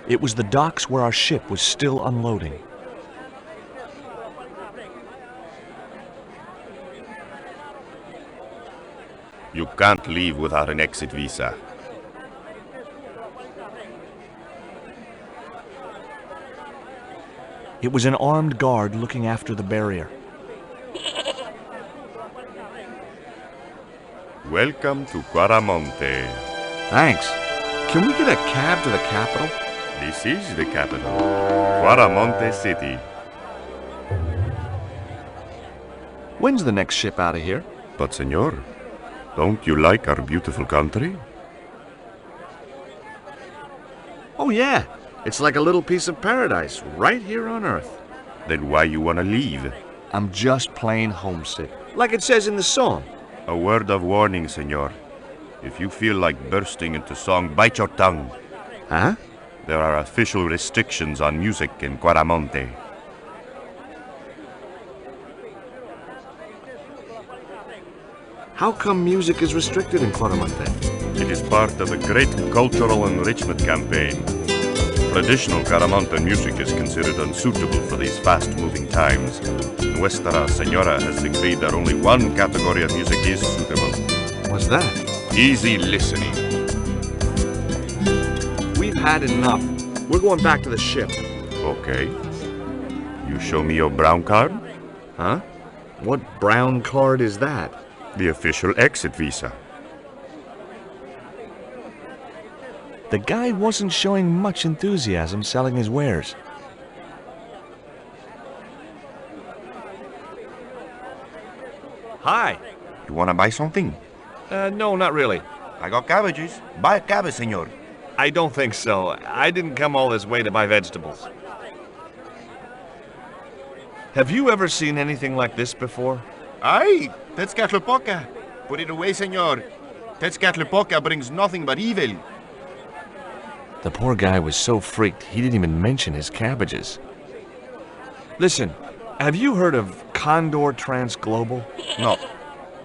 It was the docks where our ship was still unloading. You can't leave without an exit visa. It was an armed guard looking after the barrier. Welcome to Guaramonte. Thanks. Can we get a cab to the capital? This is the capital, Guaramonte City. When's the next ship out of here? But senor, don't you like our beautiful country? Oh yeah, it's like a little piece of paradise right here on Earth. Then why you wanna leave? I'm just plain homesick, like it says in the song. A word of warning, senor. If you feel like bursting into song, bite your tongue. Huh? There are official restrictions on music in Guaramonte. How come music is restricted in Guaramonte? It is part of a great cultural enrichment campaign. Traditional Guaramonte music is considered unsuitable for these fast-moving times. Nuestra Señora has decreed that only one category of music is suitable. What's that? Easy listening. We've had enough. We're going back to the ship. Okay. You show me your brown card? Huh? What brown card is that? The official exit visa. The guy wasn't showing much enthusiasm selling his wares. Hi. You wanna buy something? No, not really. I got cabbages. Buy a cabbage, senor. I don't think so. I didn't come all this way to buy vegetables. Have you ever seen anything like this before? Aye, Tezcatlipoca. Put it away, senor. Tezcatlipoca brings nothing but evil. The poor guy was so freaked he didn't even mention his cabbages. Listen, have you heard of Condor Transglobal? No.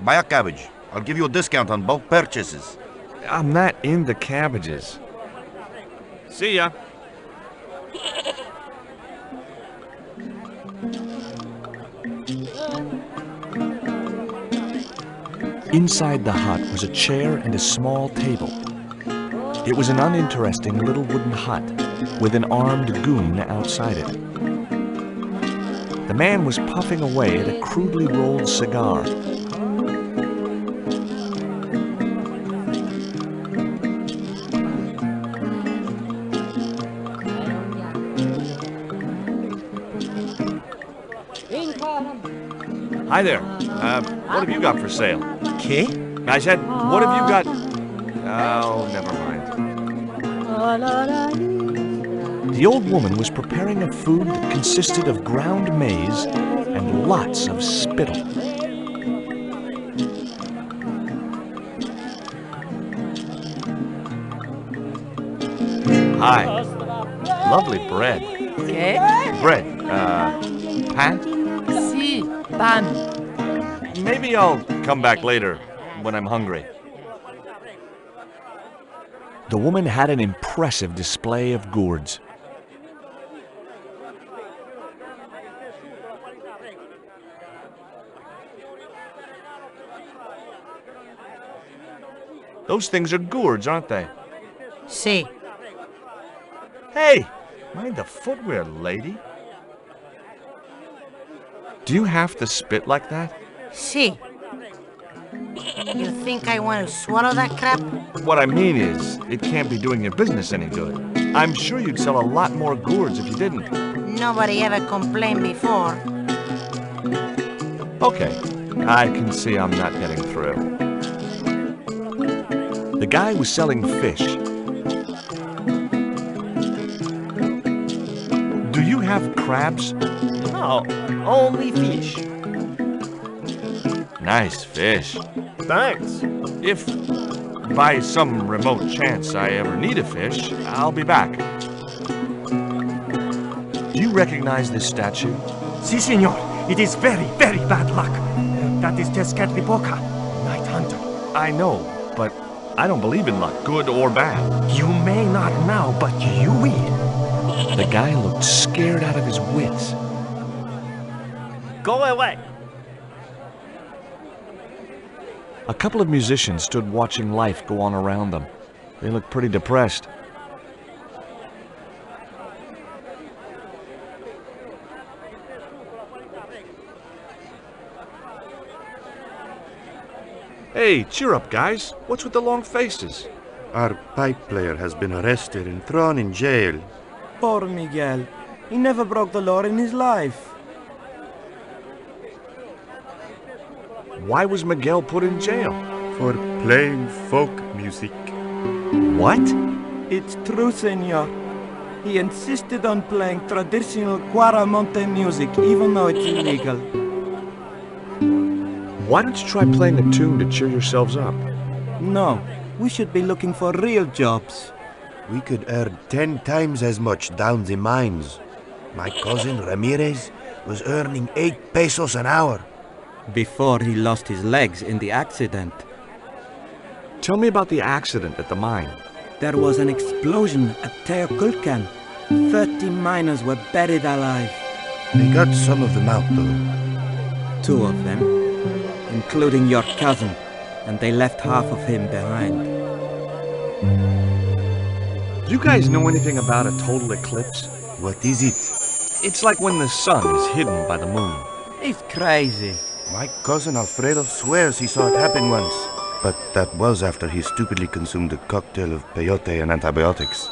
Buy a cabbage. I'll give you a discount on both purchases. I'm not into cabbages. See ya. Inside the hut was a chair and a small table. It was an uninteresting little wooden hut with an armed goon outside it. The man was puffing away at a crudely rolled cigar. Hi there. What have you got for sale? ¿Qué? I said, what have you got? Oh, never mind. The old woman was preparing a food that consisted of ground maize and lots of spittle. Hi. Lovely bread. ¿Qué? Bread. Pan? Sí, pan. Maybe I'll come back later when I'm hungry. The woman had an impressive display of gourds. Those things are gourds, aren't they? Sí. Hey, mind the footwear, lady. Do you have to spit like that? Sí. You think I want to swallow that crap? What I mean is, it can't be doing your business any good. I'm sure you'd sell a lot more gourds if you didn't. Nobody ever complained before. Okay, I can see I'm not getting through. The guy was selling fish. Do you have crabs? No, only fish. Nice fish. Thanks. If by some remote chance I ever need a fish, I'll be back. Do you recognize this statue? Si, senor. It is very, very bad luck. That is Tezcatlipoca, Night Hunter. I know, but I don't believe in luck, good or bad. You may not now, but you will. The guy looked scared out of his wits. Go away! A couple of musicians stood watching life go on around them. They looked pretty depressed. Hey, cheer up, guys. What's with the long faces? Our pipe player has been arrested and thrown in jail. Poor Miguel. He never broke the law in his life. Why was Miguel put in jail? For playing folk music. What? It's true, senor. He insisted on playing traditional Guaramonte music, even though it's illegal. Why don't you try playing a tune to cheer yourselves up? No, we should be looking for real jobs. We could earn 10 times as much down the mines. My cousin Ramirez was earning 8 pesos an hour. Before he lost his legs in the accident. Tell me about the accident at the mine. There was an explosion at Teoculcan. 30 miners were buried alive. They got some of them out, though. 2 of them, including your cousin, and they left half of him behind. Do you guys know anything about a total eclipse? What is it? It's like when the sun is hidden by the moon. He's crazy. My cousin Alfredo swears he saw it happen once. But that was after he stupidly consumed a cocktail of peyote and antibiotics.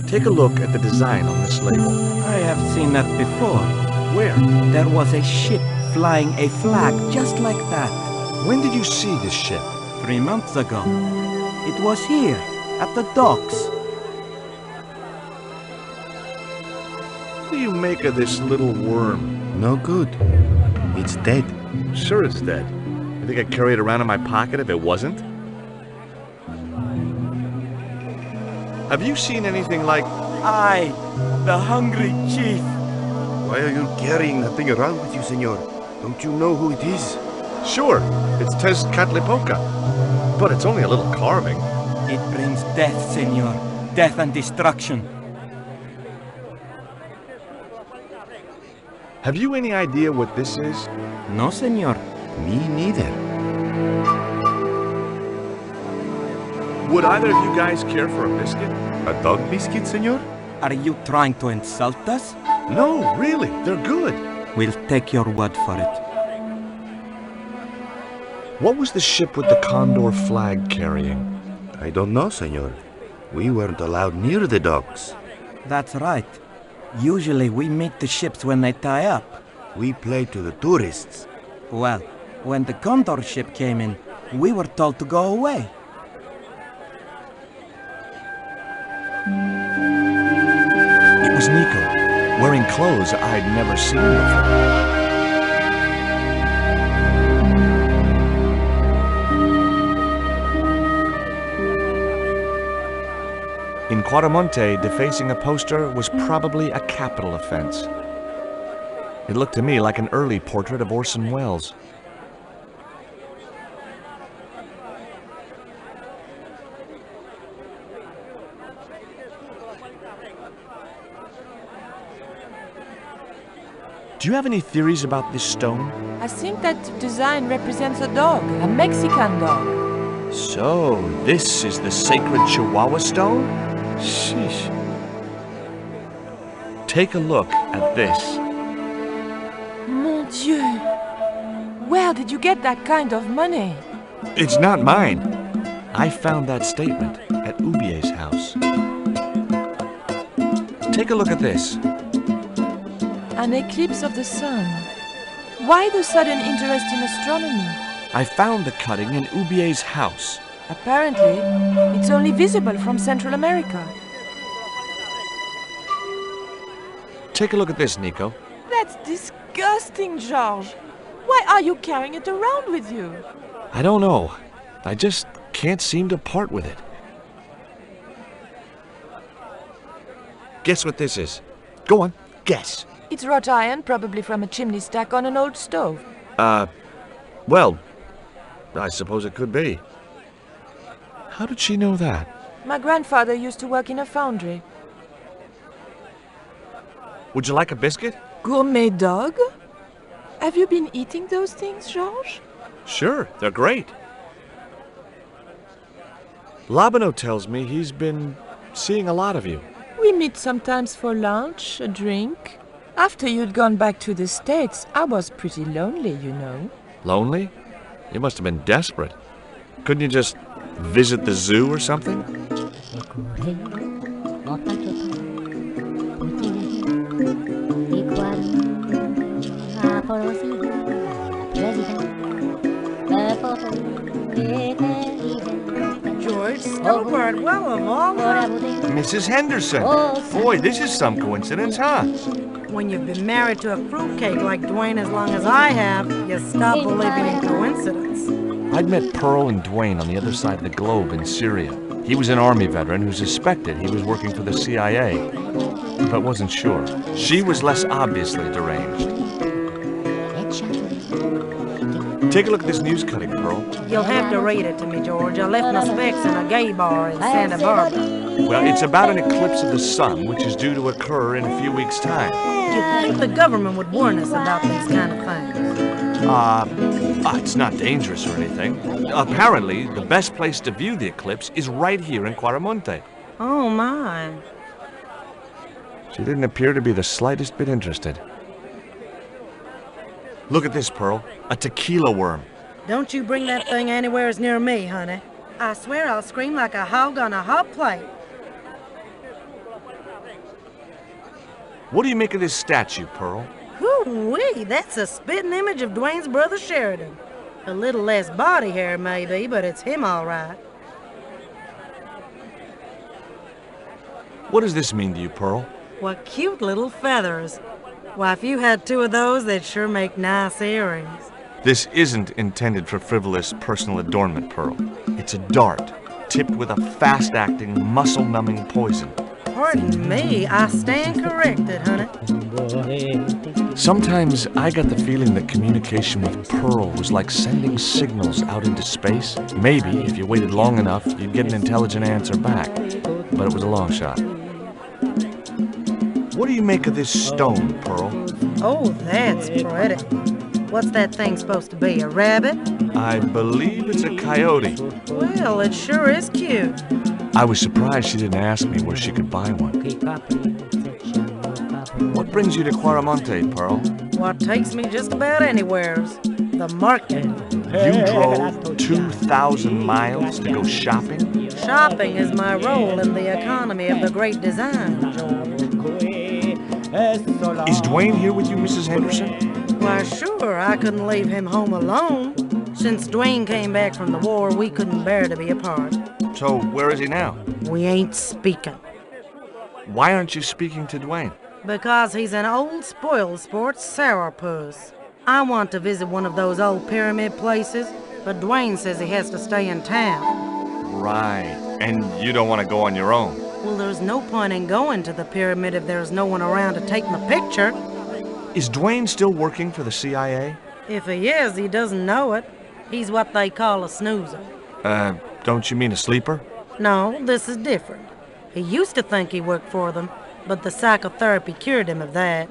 Take a look at the design on this label. I have seen that before. Where? There was a ship flying a flag just like that. When did you see this ship? 3 months ago. It was here, at the docks. What do you make of this little worm? No good. It's dead. Sure it's dead. You think I'd carry it around in my pocket if it wasn't? Have you seen anything like... I, the hungry chief. Why are you carrying that thing around with you, senor? Don't you know who it is? Sure, it's Tezcatlipoca. But it's only a little carving. It brings death, senor. Death and destruction. Have you any idea what this is? No, senor. Me neither. Would either of you guys care for a biscuit? A dog biscuit, senor? Are you trying to insult us? No, really, they're good. We'll take your word for it. What was the ship with the condor flag carrying? I don't know, senor. We weren't allowed near the docks. That's right. Usually we meet the ships when they tie up. We play to the tourists. Well, when the condor ship came in, we were told to go away. It was Nico, wearing clothes I'd never seen before. In Quaramonte, defacing a poster was probably a capital offense. It looked to me like an early portrait of Orson Welles. Do you have any theories about this stone? I think that design represents a dog, a Mexican dog. So, this is the sacred Chihuahua stone? Sheesh. Take a look at this. Mon Dieu! Where did you get that kind of money? It's not mine. I found that statement at Ubier's house. Take a look at this. An eclipse of the sun. Why the sudden interest in astronomy? I found the cutting in Ubier's house. Apparently, it's only visible from Central America. Take a look at this, Nico. That's disgusting, George. Why are you carrying it around with you? I don't know. I just can't seem to part with it. Guess what this is? Go on, guess. It's wrought iron, probably from a chimney stack on an old stove. Well, I suppose it could be. How did she know that? My grandfather used to work in a foundry. Would you like a biscuit? Gourmet dog? Have you been eating those things, Georges? Sure, they're great. Labano tells me he's been seeing a lot of you. We meet sometimes for lunch, a drink. After you'd gone back to the States, I was pretty lonely, you know. Lonely? You must have been desperate. Couldn't you just visit the zoo or something? George Stobart, well of all the... Mrs. Henderson. Boy, this is some coincidence, huh? When you've been married to a fruitcake like Dwayne as long as I have, you stop believing in coincidence. I'd met Pearl and Dwayne on the other side of the globe in Syria. He was an Army veteran who suspected he was working for the CIA, but wasn't sure. She was less obviously deranged. Take a look at this news cutting, Pearl. You'll have to read it to me, George. I left my specs in a gay bar in Santa Barbara. Well, it's about an eclipse of the sun, which is due to occur in a few weeks' time. You'd think the government would warn us about these kind of things. It's not dangerous or anything. Apparently, the best place to view the eclipse is right here in Quaramonte. Oh, my. She didn't appear to be the slightest bit interested. Look at this, Pearl. A tequila worm. Don't you bring that thing anywhere near me, honey. I swear I'll scream like a hog on a hot plate. What do you make of this statue, Pearl? Hoo-wee, that's a spitting image of Dwayne's brother Sheridan. A little less body hair, maybe, but it's him all right. What does this mean to you, Pearl? What cute little feathers. Why, if you had two of those, they'd sure make nice earrings. This isn't intended for frivolous personal adornment, Pearl. It's a dart, tipped with a fast-acting, muscle-numbing poison. Pardon me, I stand corrected, honey. Sometimes I got the feeling that communication with Pearl was like sending signals out into space. Maybe, if you waited long enough, you'd get an intelligent answer back. But it was a long shot. What do you make of this stone, Pearl? Oh, that's pretty. What's that thing supposed to be, a rabbit? I believe it's a coyote. Well, it sure is cute. I was surprised she didn't ask me where she could buy one. What brings you to Quaramonte, Pearl? What takes me just about anywheres. The market. You drove 2,000 miles to go shopping? Shopping is my role in the economy of the great design, George. Is Dwayne here with you, Mrs. Henderson? Why, sure, I couldn't leave him home alone. Since Dwayne came back from the war, we couldn't bear to be apart. So, where is he now? We ain't speaking. Why aren't you speaking to Dwayne? Because he's an old spoiled sport sourpuss. I want to visit one of those old pyramid places, but Dwayne says he has to stay in town. Right. And you don't want to go on your own? Well, there's no point in going to the pyramid if there's no one around to take my picture. Is Dwayne still working for the CIA? If he is, he doesn't know it. He's what they call a snoozer. Don't you mean a sleeper? No, this is different. He used to think he worked for them, but the psychotherapy cured him of that.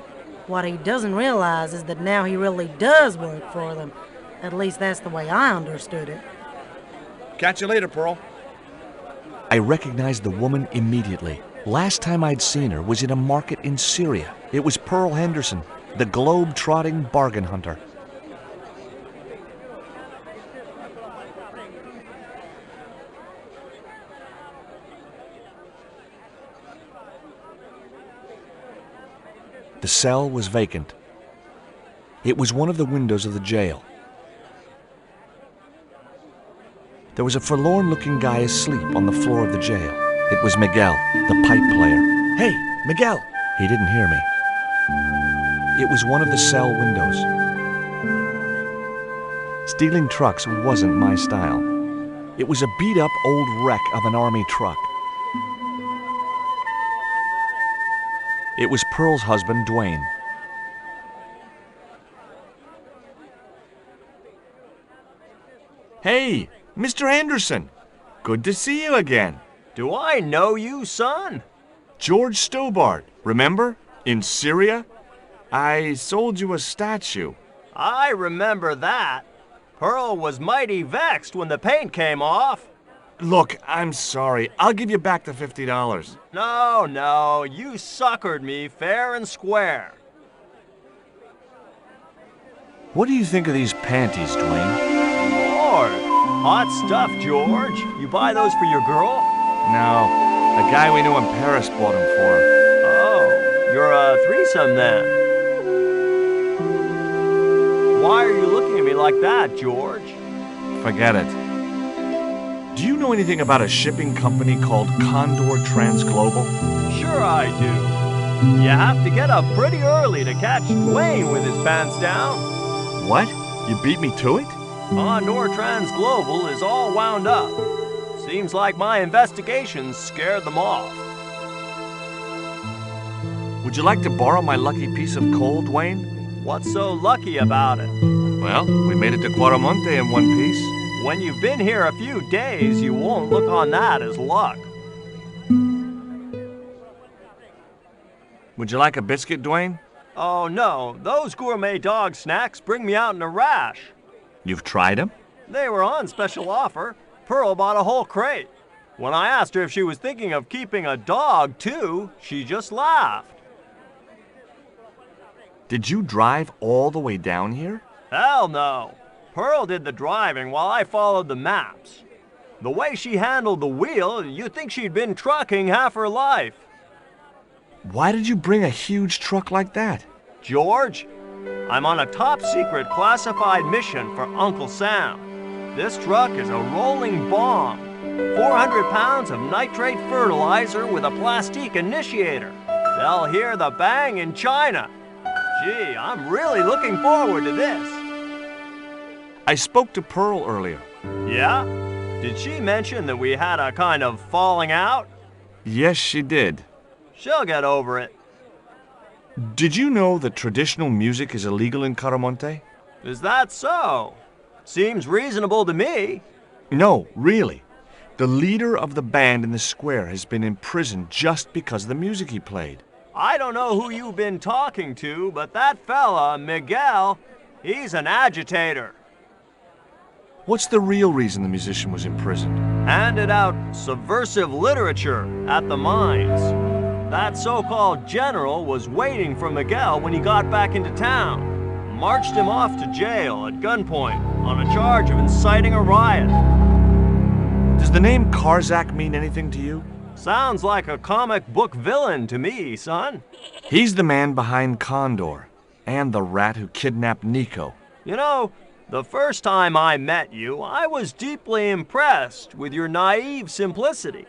What he doesn't realize is that now he really does work for them. At least that's the way I understood it. Catch you later, Pearl. I recognized the woman immediately. Last time I'd seen her was in a market in Syria. It was Pearl Henderson, the globe-trotting bargain hunter. The cell was vacant. It was one of the windows of the jail. There was a forlorn-looking guy asleep on the floor of the jail. It was Miguel, the pipe player. Hey, Miguel! He didn't hear me. It was one of the cell windows. Stealing trucks wasn't my style. It was a beat-up old wreck of an army truck. It was Pearl's husband, Dwayne. Hey, Mr. Henderson. Good to see you again. Do I know you, son? George Stobart, remember? In Syria? I sold you a statue. I remember that. Pearl was mighty vexed when the paint came off. Look, I'm sorry. I'll give you back the $50. No, you suckered me fair and square. What do you think of these panties, Dwayne? Lord, hot stuff, George. You buy those for your girl? No, a guy we knew in Paris bought them for him. Oh, you're a threesome then. Why are you looking at me like that, George? Forget it. Do you know anything about a shipping company called Condor Transglobal? Sure I do. You have to get up pretty early to catch Dwayne with his pants down. What? You beat me to it? Condor Transglobal is all wound up. Seems like my investigations scared them off. Would you like to borrow my lucky piece of coal, Dwayne? What's so lucky about it? Well, we made it to Quaramonte in one piece. When you've been here a few days, you won't look on that as luck. Would you like a biscuit, Dwayne? Oh no, those gourmet dog snacks bring me out in a rash. You've tried them? They were on special offer. Pearl bought a whole crate. When I asked her if she was thinking of keeping a dog too, she just laughed. Did you drive all the way down here? Hell no. Pearl did the driving while I followed the maps. The way she handled the wheel, you'd think she'd been trucking half her life. Why did you bring a huge truck like that? George, I'm on a top-secret classified mission for Uncle Sam. This truck is a rolling bomb. 400 pounds of nitrate fertilizer with a plastique initiator. They'll hear the bang in China. Gee, I'm really looking forward to this. I spoke to Pearl earlier. Yeah? Did she mention that we had a kind of falling out? Yes, she did. She'll get over it. Did you know that traditional music is illegal in Quaramonte? Is that so? Seems reasonable to me. No, really. The leader of the band in the square has been imprisoned just because of the music he played. I don't know who you've been talking to, but that fella, Miguel, he's an agitator. What's the real reason the musician was imprisoned? Handed out subversive literature at the mines. That so-called general was waiting for Miguel when he got back into town. Marched him off to jail at gunpoint on a charge of inciting a riot. Does the name Karzak mean anything to you? Sounds like a comic book villain to me, son. He's the man behind Condor, and the rat who kidnapped Nico. You know, the first time I met you, I was deeply impressed with your naive simplicity.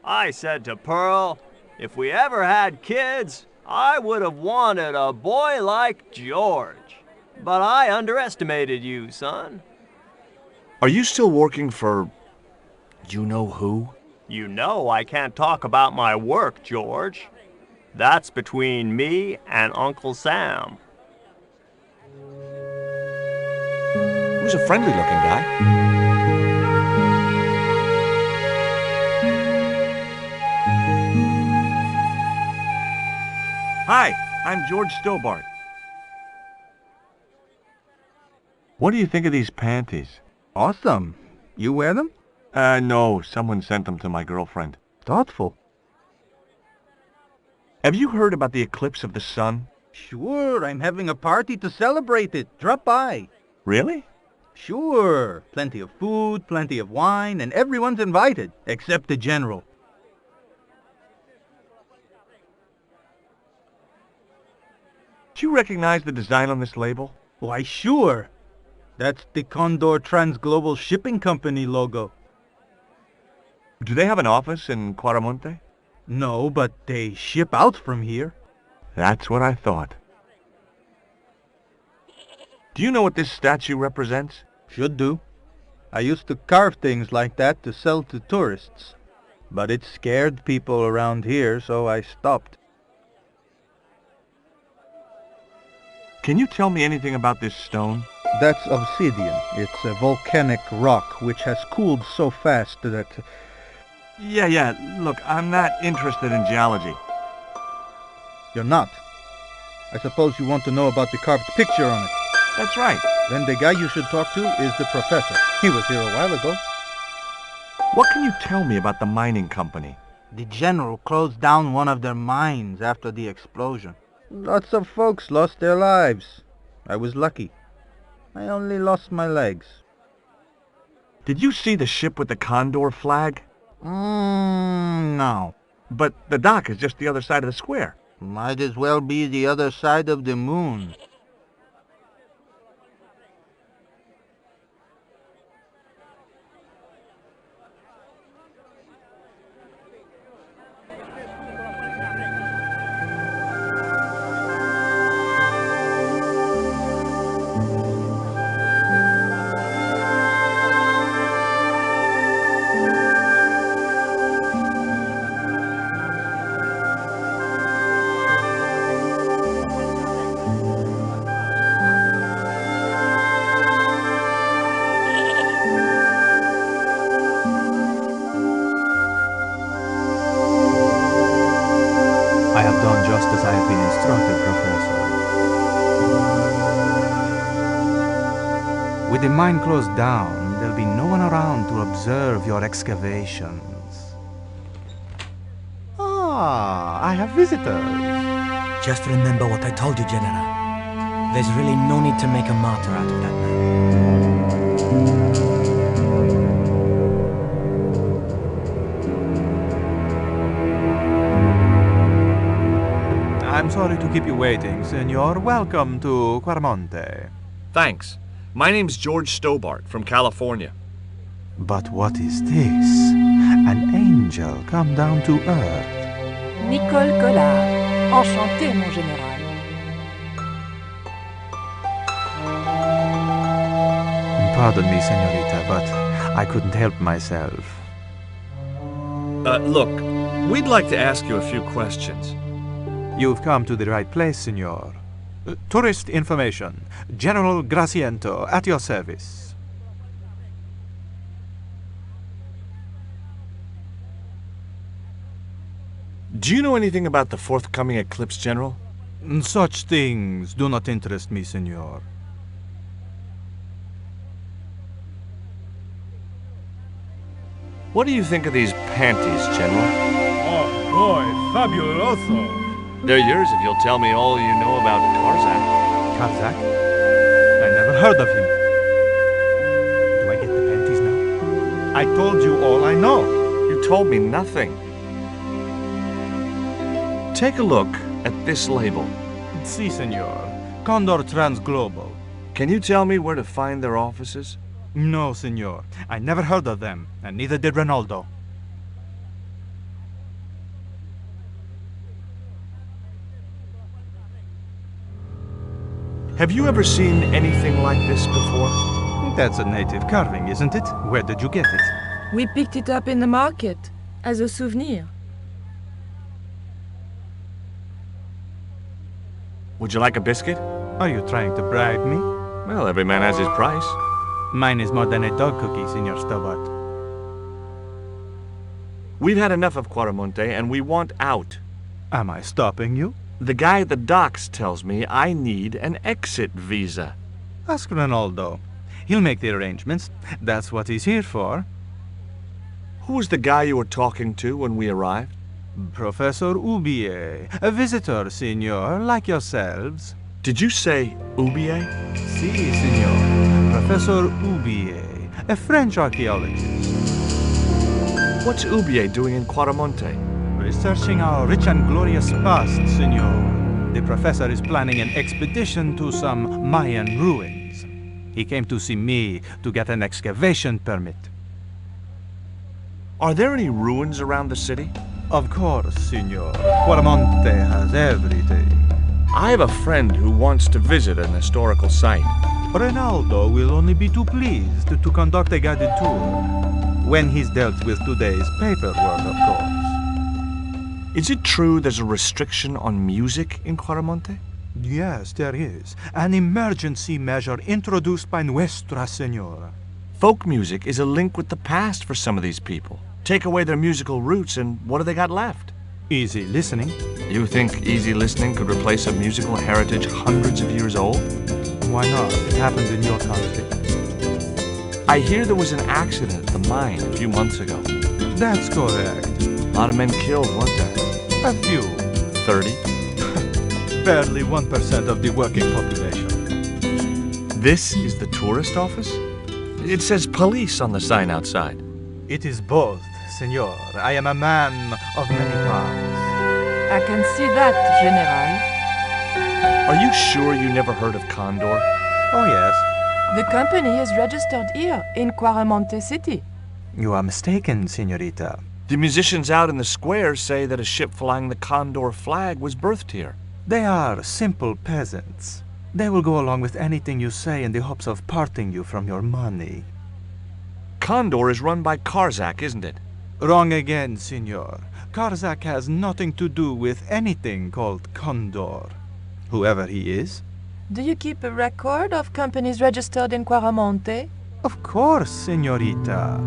I said to Pearl, if we ever had kids, I would have wanted a boy like George. But I underestimated you, son. Are you still working for... you know who? You know I can't talk about my work, George. That's between me and Uncle Sam. He was a friendly-looking guy. Hi, I'm George Stobart. What do you think of these panties? Awesome. You wear them? No, someone sent them to my girlfriend. Thoughtful. Have you heard about the eclipse of the sun? Sure, I'm having a party to celebrate it. Drop by. Really? Sure. Plenty of food, plenty of wine, and everyone's invited, except the general. Do you recognize the design on this label? Why, sure. That's the Condor Transglobal Shipping Company logo. Do they have an office in Quaramonte? No, but they ship out from here. That's what I thought. Do you know what this statue represents? Should do. I used to carve things like that to sell to tourists. But it scared people around here, so I stopped. Can you tell me anything about this stone? That's obsidian. It's a volcanic rock which has cooled so fast that... Yeah. Look, I'm not interested in geology. You're not. I suppose you want to know about the carved picture on it. That's right. Then the guy you should talk to is the professor. He was here a while ago. What can you tell me about the mining company? The general closed down one of their mines after the explosion. Lots of folks lost their lives. I was lucky. I only lost my legs. Did you see the ship with the condor flag? No. But the dock is just the other side of the square. Might as well be the other side of the moon. I have done just as I have been instructed, Professor. With the mine closed down, there'll be no one around to observe your excavations. Ah, I have visitors. Just remember what I told you, General. There's really no need to make a martyr out of that man. I'm sorry to keep you waiting, Senor. Welcome to Quarmonte. Thanks. My name's George Stobart from California. But what is this? An angel come down to earth. Nicole Collard. Enchanté, mon général. Pardon me, senorita, but I couldn't help myself. Look, we'd like to ask you a few questions. You've come to the right place, senor. Tourist information. General Graciento, at your service. Do you know anything about the forthcoming eclipse, General? Such things do not interest me, senor. What do you think of these panties, General? Oh boy, fabuloso! They're yours if you'll tell me all you know about Karzak. Karzak? I never heard of him. Do I get the panties now? I told you all I know. You told me nothing. Take a look at this label. Si, senor. Condor Transglobal. Can you tell me where to find their offices? No, senor. I never heard of them, and neither did Ronaldo. Have you ever seen anything like this before? That's a native carving, isn't it? Where did you get it? We picked it up in the market as a souvenir. Would you like a biscuit? Are you trying to bribe me? Well, every man has his price. Mine is more than a dog cookie, Senor Stobart. We've had enough of Quarmonte, and we want out. Am I stopping you? The guy at the docks tells me I need an exit visa. Ask Ronaldo. He'll make the arrangements. That's what he's here for. Who was the guy you were talking to when we arrived? Professor Ubier. A visitor, senor, like yourselves. Did you say Ubier? Si, senor. Professor Ubier, a French archaeologist. What's Ubier doing in Quarmonte? Researching our rich and glorious past, senor. The professor is planning an expedition to some Mayan ruins. He came to see me to get an excavation permit. Are there any ruins around the city? Of course, senor. Quarmonte has everything. I have a friend who wants to visit an historical site. Ronaldo will only be too pleased to conduct a guided tour. When he's dealt with today's paperwork, of course. Is it true there's a restriction on music in Quarmonte? Yes, there is. An emergency measure introduced by Nuestra Senora. Folk music is a link with the past for some of these people. Take away their musical roots, and what do they got left? Easy listening. You think easy listening could replace a musical heritage hundreds of years old? Why not? It happened in your country. I hear there was an accident at the mine a few months ago. That's correct. A lot of men killed, weren't there? A few. 30? Barely 1% of the working population. This is the tourist office? It says police on the sign outside. It is both, senor. I am a man of many parts. I can see that, General. Are you sure you never heard of Condor? Oh, yes. The company is registered here in Quaramonte City. You are mistaken, senorita. The musicians out in the square say that a ship flying the Condor flag was berthed here. They are simple peasants. They will go along with anything you say in the hopes of parting you from your money. Condor is run by Karzak, isn't it? Wrong again, senor. Karzak has nothing to do with anything called Condor. Whoever he is. Do you keep a record of companies registered in Quaramonte? Of course, senorita.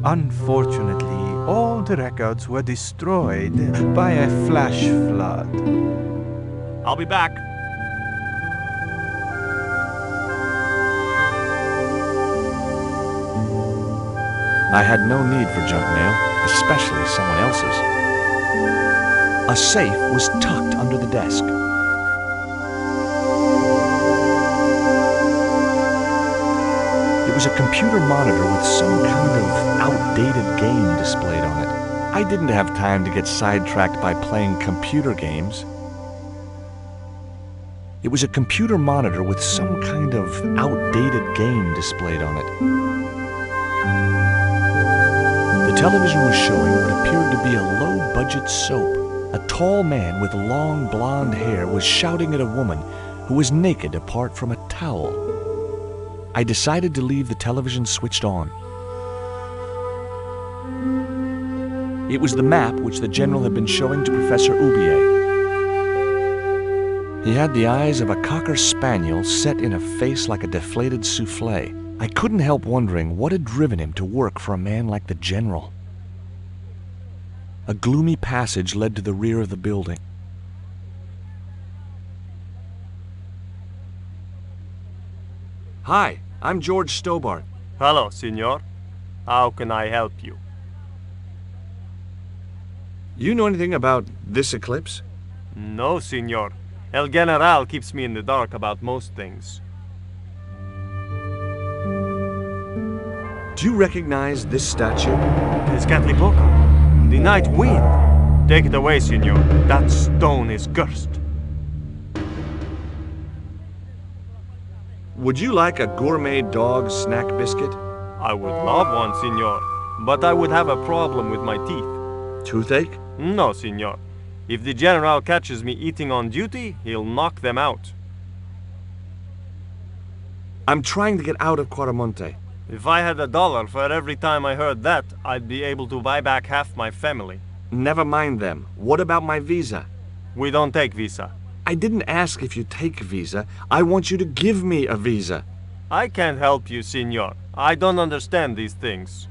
Unfortunately, all the records were destroyed by a flash flood. I'll be back. I had no need for junk mail, especially someone else's. A safe was tucked under the desk. It was a computer monitor with some kind of outdated game displayed on it. I didn't have time to get sidetracked by playing computer games. It was a computer monitor with some kind of outdated game displayed on it. The television was showing what appeared to be a low-budget soap. A tall man with long blonde hair was shouting at a woman who was naked apart from a towel. I decided to leave the television switched on. It was the map which the general had been showing to Professor Oubier. He had the eyes of a cocker spaniel set in a face like a deflated souffle. I couldn't help wondering what had driven him to work for a man like the general. A gloomy passage led to the rear of the building. Hi, I'm George Stobart. Hello, senor. How can I help you? You know anything about this eclipse? No, senor. El General keeps me in the dark about most things. Do you recognize this statue? Tezcatlipoca, the night wind. Take it away, senor. That stone is cursed. Would you like a gourmet dog snack biscuit? I would love one, senor, but I would have a problem with my teeth. Toothache? No, senor. If the general catches me eating on duty, he'll knock them out. I'm trying to get out of Quaramonte. If I had $1 for every time I heard that, I'd be able to buy back half my family. Never mind them. What about my visa? We don't take visa. I didn't ask if you take a visa. I want you to give me a visa. I can't help you, senor. I don't understand these things.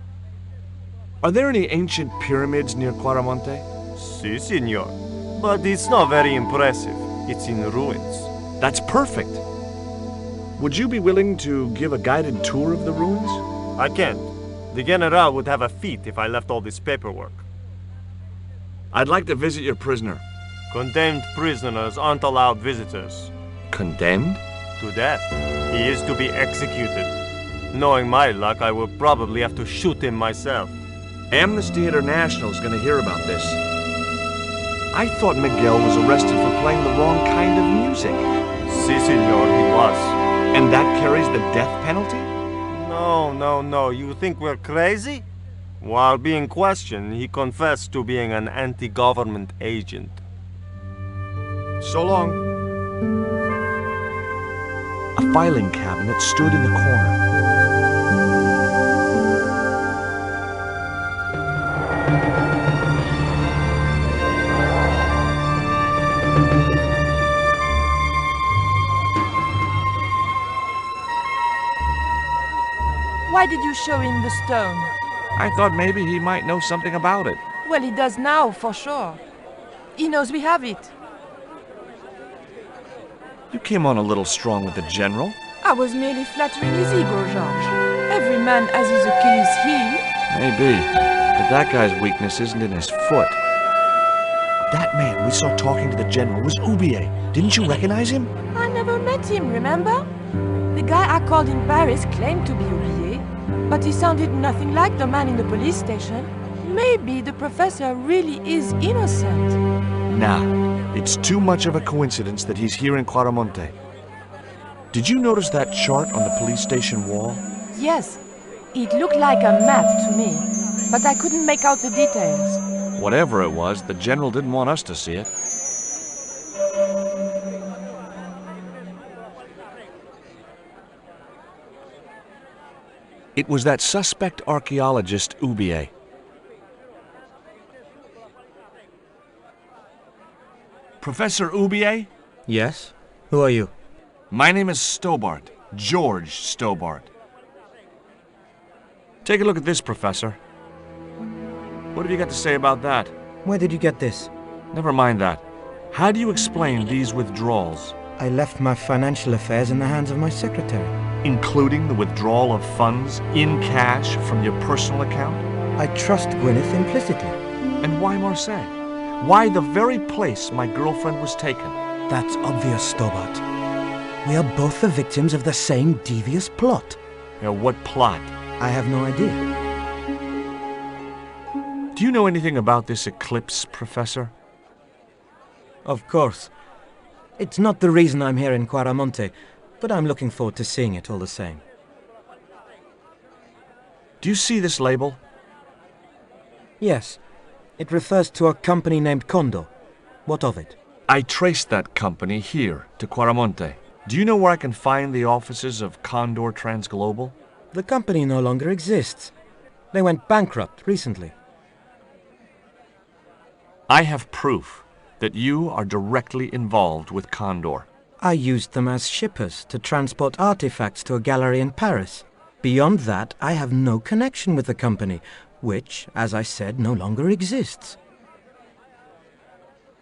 Are there any ancient pyramids near Quaramonte? Si, senor. But it's not very impressive. It's in ruins. That's perfect. Would you be willing to give a guided tour of the ruins? I can't. The general would have a fit if I left all this paperwork. I'd like to visit your prisoner. Condemned prisoners aren't allowed visitors. Condemned? To death. He is to be executed. Knowing my luck, I will probably have to shoot him myself. Amnesty International is going to hear about this. I thought Miguel was arrested for playing the wrong kind of music. Si, senor, he was. And that carries the death penalty? No. You think we're crazy? While being questioned, he confessed to being an anti-government agent. So long. A filing cabinet stood in the corner. Why did you show him the stone? I thought maybe he might know something about it. Well, he does now, for sure. He knows we have it. You came on a little strong with the General. I was merely flattering his ego, Georges. Every man has his Achilles heel. Maybe, but that guy's weakness isn't in his foot. That man we saw talking to the General was Oubier. Didn't you recognize him? I never met him, remember? The guy I called in Paris claimed to be Oubier, but he sounded nothing like the man in the police station. Maybe the professor really is innocent. Nah, it's too much of a coincidence that he's here in Quaramonte. Did you notice that chart on the police station wall? Yes, it looked like a map to me, but I couldn't make out the details. Whatever it was, the General didn't want us to see it. It was that suspect archaeologist, Oubier. Professor Oubier? Yes? Who are you? My name is Stobart, George Stobart. Take a look at this, Professor. What have you got to say about that? Where did you get this? Never mind that. How do you explain these withdrawals? I left my financial affairs in the hands of my secretary. Including the withdrawal of funds in cash from your personal account? I trust Gwyneth implicitly. And why Marseille? Why the very place my girlfriend was taken? That's obvious, Stobart. We are both the victims of the same devious plot. What plot? I have no idea. Do you know anything about this eclipse, Professor? Of course. It's not the reason I'm here in Quaramonte, but I'm looking forward to seeing it all the same. Do you see this label? Yes. It refers to a company named Condor. What of it? I traced that company here to Quaramonte. Do you know where I can find the offices of Condor Transglobal? The company no longer exists. They went bankrupt recently. I have proof that you are directly involved with Condor. I used them as shippers to transport artifacts to a gallery in Paris. Beyond that, I have no connection with the company, which, as I said, no longer exists.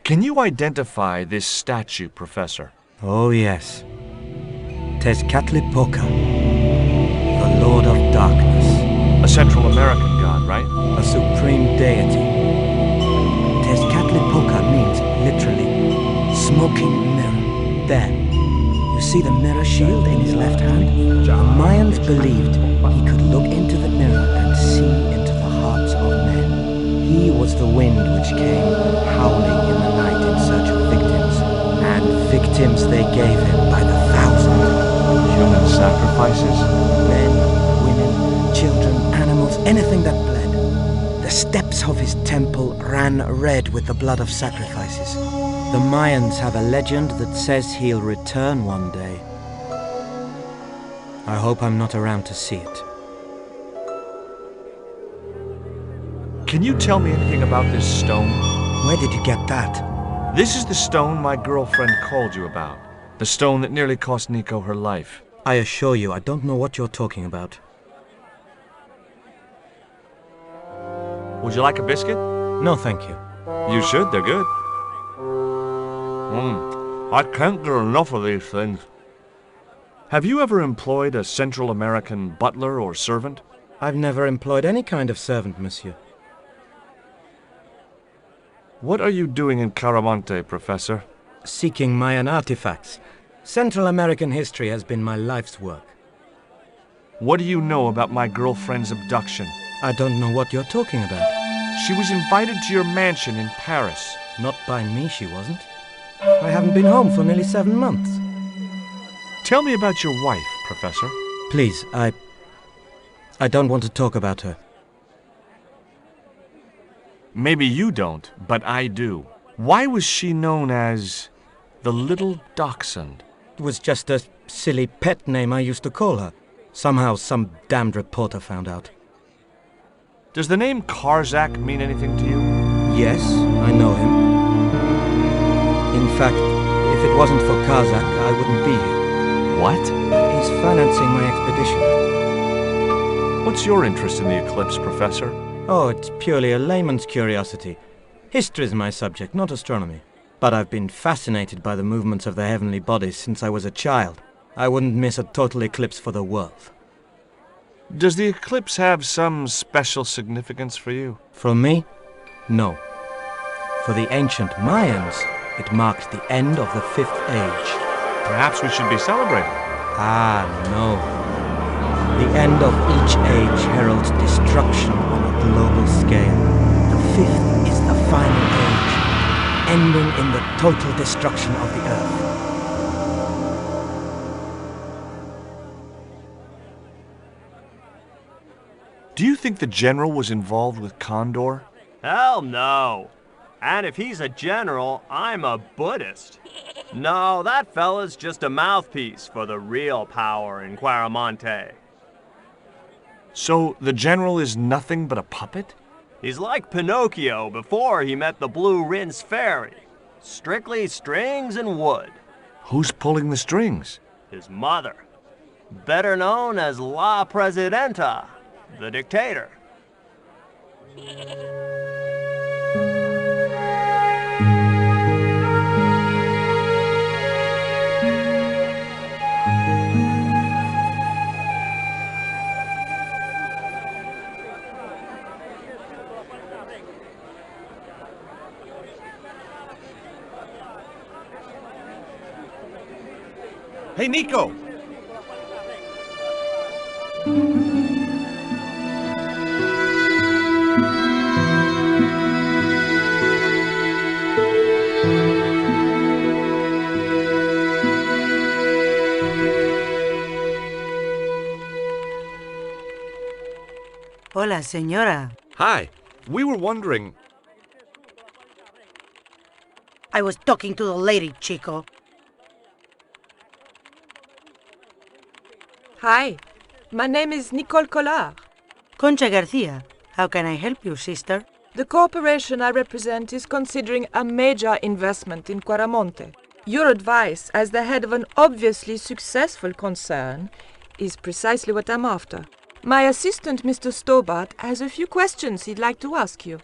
Can you identify this statue, Professor? Oh, yes. Tezcatlipoca, the Lord of Darkness. A Central American god, right? A supreme deity. Tezcatlipoca means, literally, smoking mirror. There. You see the mirror shield in his left hand? The Mayans believed he could look into the mirror and see into the hearts of men. He was the wind which came howling in the night in search of victims. And victims they gave him by the thousand. Human sacrifices? Men, women, children, animals, anything that bled. The steps of his temple ran red with the blood of sacrifices. The Mayans have a legend that says he'll return one day. I hope I'm not around to see it. Can you tell me anything about this stone? Where did you get that? This is the stone my girlfriend called you about. The stone that nearly cost Nico her life. I assure you, I don't know what you're talking about. Would you like a biscuit? No, thank you. You should, they're good. I can't get enough of these things. Have you ever employed a Central American butler or servant? I've never employed any kind of servant, monsieur. What are you doing in Quaramonte, Professor? Seeking Mayan artifacts. Central American history has been my life's work. What do you know about my girlfriend's abduction? I don't know what you're talking about. She was invited to your mansion in Paris. Not by me, she wasn't. I haven't been home for nearly 7 months. Tell me about your wife, Professor. Please, I don't want to talk about her. Maybe you don't, but I do. Why was she known as the Little Dachshund? It was just a silly pet name I used to call her. Somehow some damned reporter found out. Does the name Karzak mean anything to you? Yes, I know him. In fact, if it wasn't for Karzak, I wouldn't be here. What? He's financing my expedition. What's your interest in the eclipse, Professor? Oh, it's purely a layman's curiosity. History is my subject, not astronomy. But I've been fascinated by the movements of the heavenly bodies since I was a child. I wouldn't miss a total eclipse for the world. Does the eclipse have some special significance for you? For me? No. For the ancient Mayans, it marked the end of the Fifth Age. Perhaps we should be celebrating. Ah, no. The end of each age heralds destruction on a global scale. The fifth is the final age, ending in the total destruction of the Earth. Do you think the general was involved with Condor? Hell no. And if he's a general, I'm a Buddhist. No, that fella's just a mouthpiece for the real power in Quaramonte. So the general is nothing but a puppet? He's like Pinocchio before he met the Blue Rinse Fairy. Strictly strings and wood. Who's pulling the strings? His mother. Better known as La Presidenta, the dictator. Hey, Nico! Hola, señora. Hi. We were wondering... I was talking to the lady, Chico. Hi, my name is Nicole Collard. Concha Garcia. How can I help you, sister? The corporation I represent is considering a major investment in Quaramonte. Your advice, as the head of an obviously successful concern, is precisely what I'm after. My assistant, Mr. Stobart, has a few questions he'd like to ask you.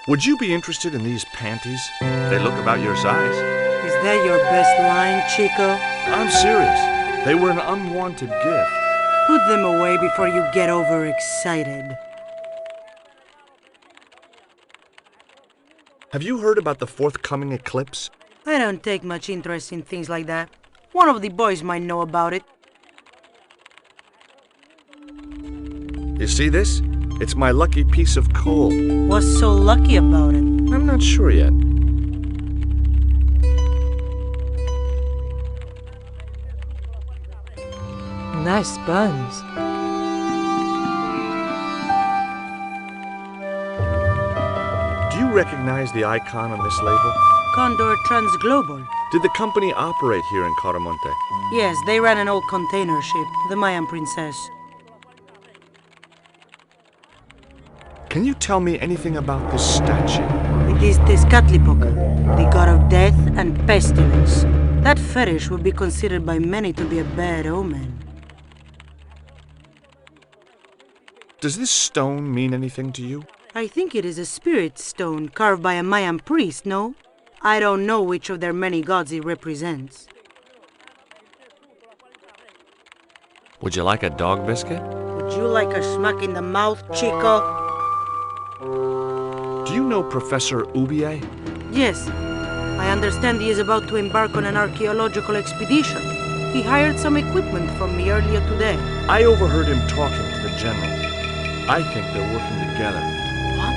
Would you be interested in these panties? They look about your size. Is that your best line, Chico? I'm serious. They were an unwanted gift. Put them away before you get overexcited. Have you heard about the forthcoming eclipse? I don't take much interest in things like that. One of the boys might know about it. You see this? It's my lucky piece of coal. What's so lucky about it? I'm not sure yet. Nice buns. Do you recognize the icon on this label? Condor Transglobal. Did the company operate here in Quaramonte? Yes, they ran an old container ship, the Mayan Princess. Can you tell me anything about this statue? It is Tezcatlipoca, the god of death and pestilence. That fetish would be considered by many to be a bad omen. Does this stone mean anything to you? I think it is a spirit stone carved by a Mayan priest, no? I don't know which of their many gods it represents. Would you like a dog biscuit? Would you like a smack in the mouth, Chico? Do you know Professor Ubier? Yes. I understand he is about to embark on an archaeological expedition. He hired some equipment from me earlier today. I overheard him talking to the general. I think they're working together. What?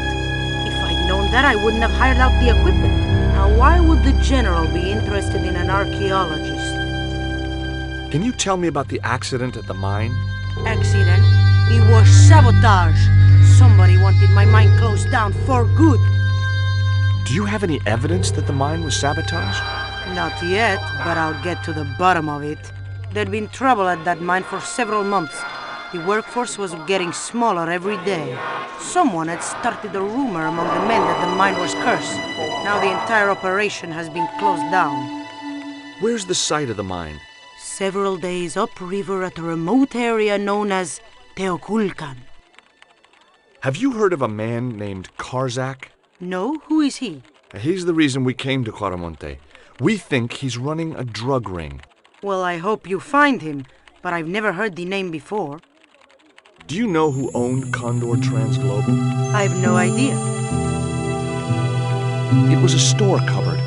If I'd known that, I wouldn't have hired out the equipment. Now, why would the general be interested in an archaeologist? Can you tell me about the accident at the mine? Accident? It was sabotage. Somebody wanted my mine closed down for good. Do you have any evidence that the mine was sabotaged? Not yet, but I'll get to the bottom of it. There'd been trouble at that mine for several months. The workforce was getting smaller every day. Someone had started a rumor among the men that the mine was cursed. Now the entire operation has been closed down. Where's the site of the mine? Several days upriver at a remote area known as Teoculcan. Have you heard of a man named Karzak? No? Who is he? He's the reason we came to Quaramonte. We think he's running a drug ring. Well, I hope you find him, but I've never heard the name before. Do you know who owned Condor Transglobal? I've no idea. It was a store cupboard.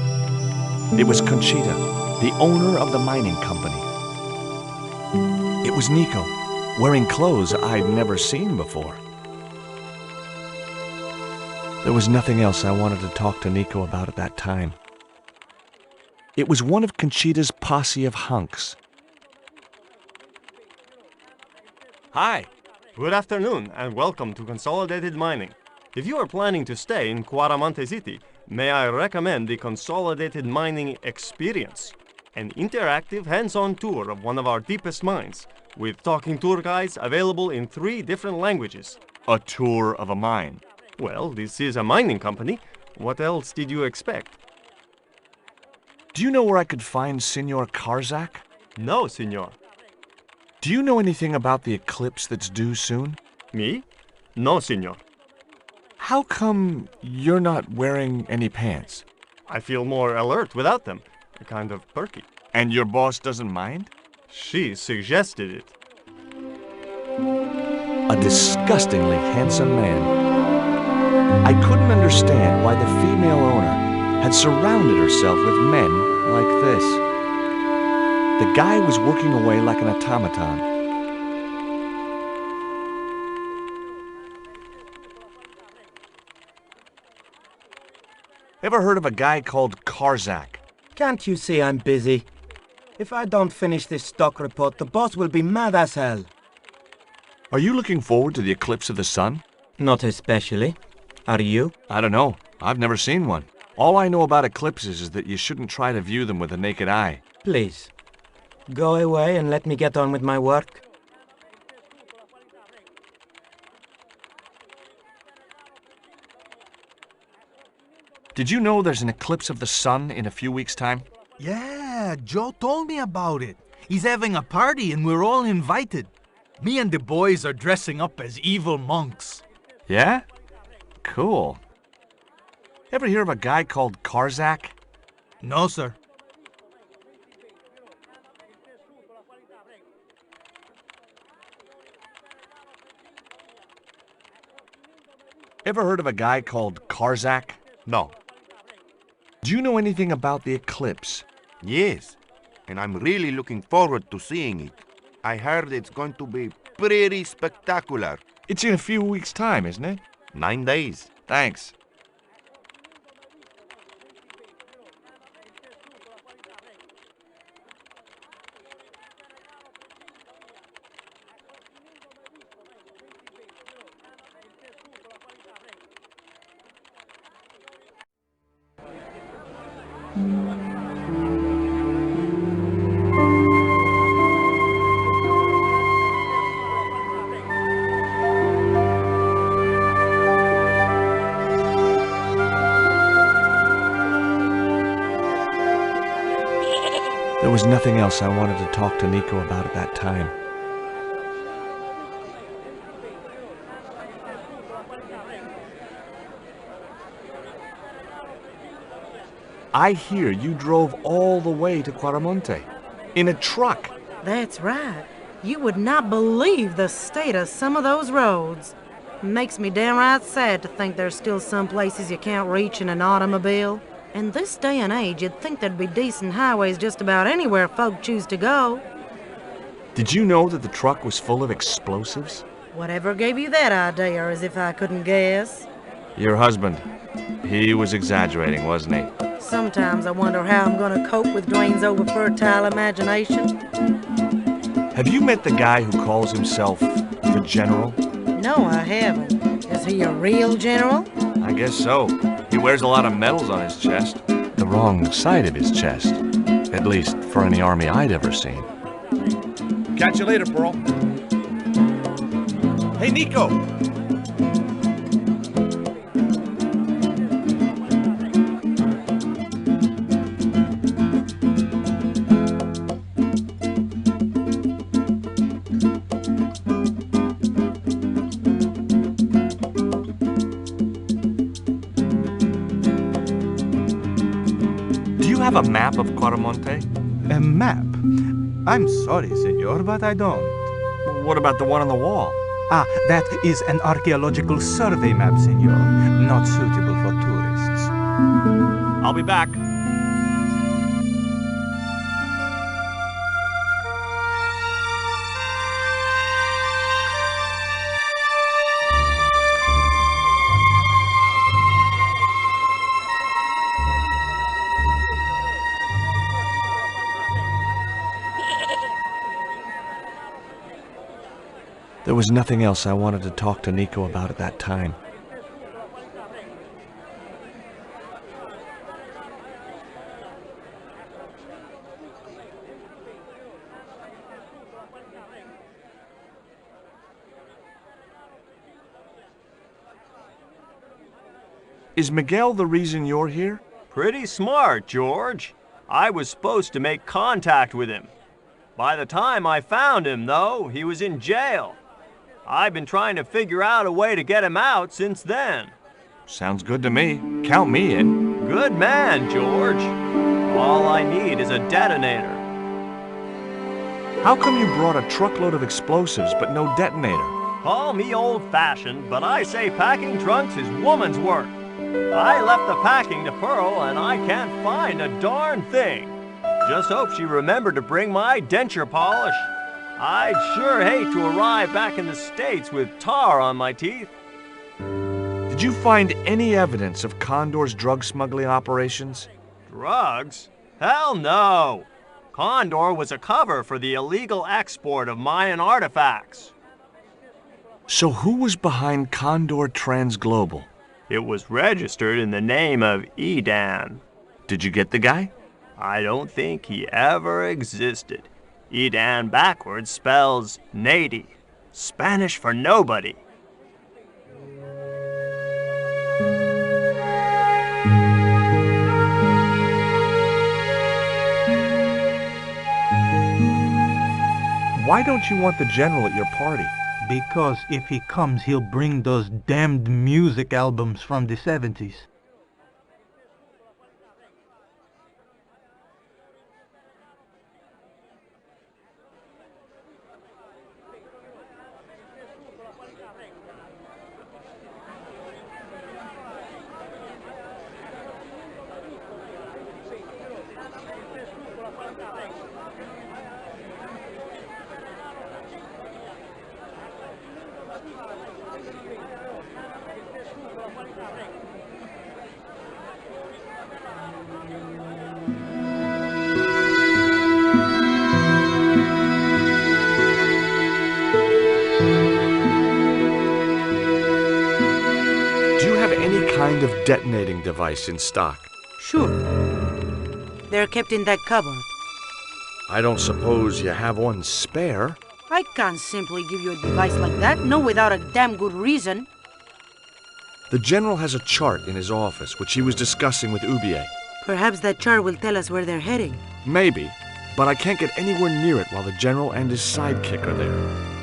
It was Conchita, the owner of the mining company. It was Nico, wearing clothes I'd never seen before. There was nothing else I wanted to talk to Nico about at that time. It was one of Conchita's posse of hunks. Hi. Good afternoon, and welcome to Consolidated Mining. If you are planning to stay in Quaramonte City, may I recommend the Consolidated Mining Experience, an interactive hands-on tour of one of our deepest mines, with talking tour guides available in 3 different languages. A tour of a mine. Well, this is a mining company. What else did you expect? Do you know where I could find Senor Karzak? No, senor. Do you know anything about the eclipse that's due soon? Me? No, senor. How come you're not wearing any pants? I feel more alert without them. Kind of perky. And your boss doesn't mind? She suggested it. A disgustingly handsome man. I couldn't understand why the female owner had surrounded herself with men like this. The guy was working away like an automaton. Ever heard of a guy called Karzak? Can't you see I'm busy? If I don't finish this stock report, the boss will be mad as hell. Are you looking forward to the eclipse of the sun? Not especially. Are you? I don't know. I've never seen one. All I know about eclipses is that you shouldn't try to view them with the naked eye. Please, go away and let me get on with my work. Did you know there's an eclipse of the sun in a few weeks' time? Yeah, Joe told me about it. He's having a party and we're all invited. Me and the boys are dressing up as evil monks. Yeah? Cool. Ever hear of a guy called Karzak? No, sir. Ever heard of a guy called Karzak? No. Do you know anything about the eclipse? Yes, and I'm really looking forward to seeing it. I heard it's going to be pretty spectacular. It's in a few weeks' time, isn't it? 9 days. Thanks. There was nothing else I wanted to talk to Nico about at that time. I hear you drove all the way to Quaramonte in a truck. That's right. You would not believe the state of some of those roads. Makes me downright sad to think there's still some places you can't reach in an automobile. In this day and age, you'd think there'd be decent highways just about anywhere folk choose to go. Did you know that the truck was full of explosives? Whatever gave you that idea, as if I couldn't guess? Your husband. He was exaggerating, wasn't he? Sometimes I wonder how I'm going to cope with Dwayne's over-fertile imagination. Have you met the guy who calls himself the General? No, I haven't. Is he a real general? I guess so. He wears a lot of medals on his chest. The wrong side of his chest. At least for any army I'd ever seen. Catch you later, Pearl. Hey, Nico! have a map of Quaramonte? A map? I'm sorry, senor, but I don't. What about the one on the wall? Ah, that is an archaeological survey map, senor. Not suitable for tourists. I'll be back. There was nothing else I wanted to talk to Nico about at that time. Is Miguel the reason you're here? Pretty smart, George. I was supposed to make contact with him. By the time I found him, though, he was in jail. I've been trying to figure out a way to get him out since then. Sounds good to me. Count me in. Good man, George. All I need is a detonator. How come you brought a truckload of explosives but no detonator? Call me old-fashioned, but I say packing trunks is woman's work. I left the packing to Pearl, and I can't find a darn thing. Just hope she remembered to bring my denture polish. I'd sure hate to arrive back in the States with tar on my teeth. Did you find any evidence of Condor's drug smuggling operations? Drugs? Hell no! Condor was a cover for the illegal export of Mayan artifacts. So who was behind Condor Transglobal? It was registered in the name of Edan. Did you get the guy? I don't think he ever existed. Edan backwards spells Nady, Spanish for nobody. Why don't you want the general at your party? Because if he comes, he'll bring those damned music albums from the 70s. Kind of detonating device in stock? Sure. They're kept in that cupboard. I don't suppose you have one spare? I can't simply give you a device like that, no without a damn good reason. The general has a chart in his office, which he was discussing with Ubier. Perhaps that chart will tell us where they're heading. Maybe, but I can't get anywhere near it while the general and his sidekick are there.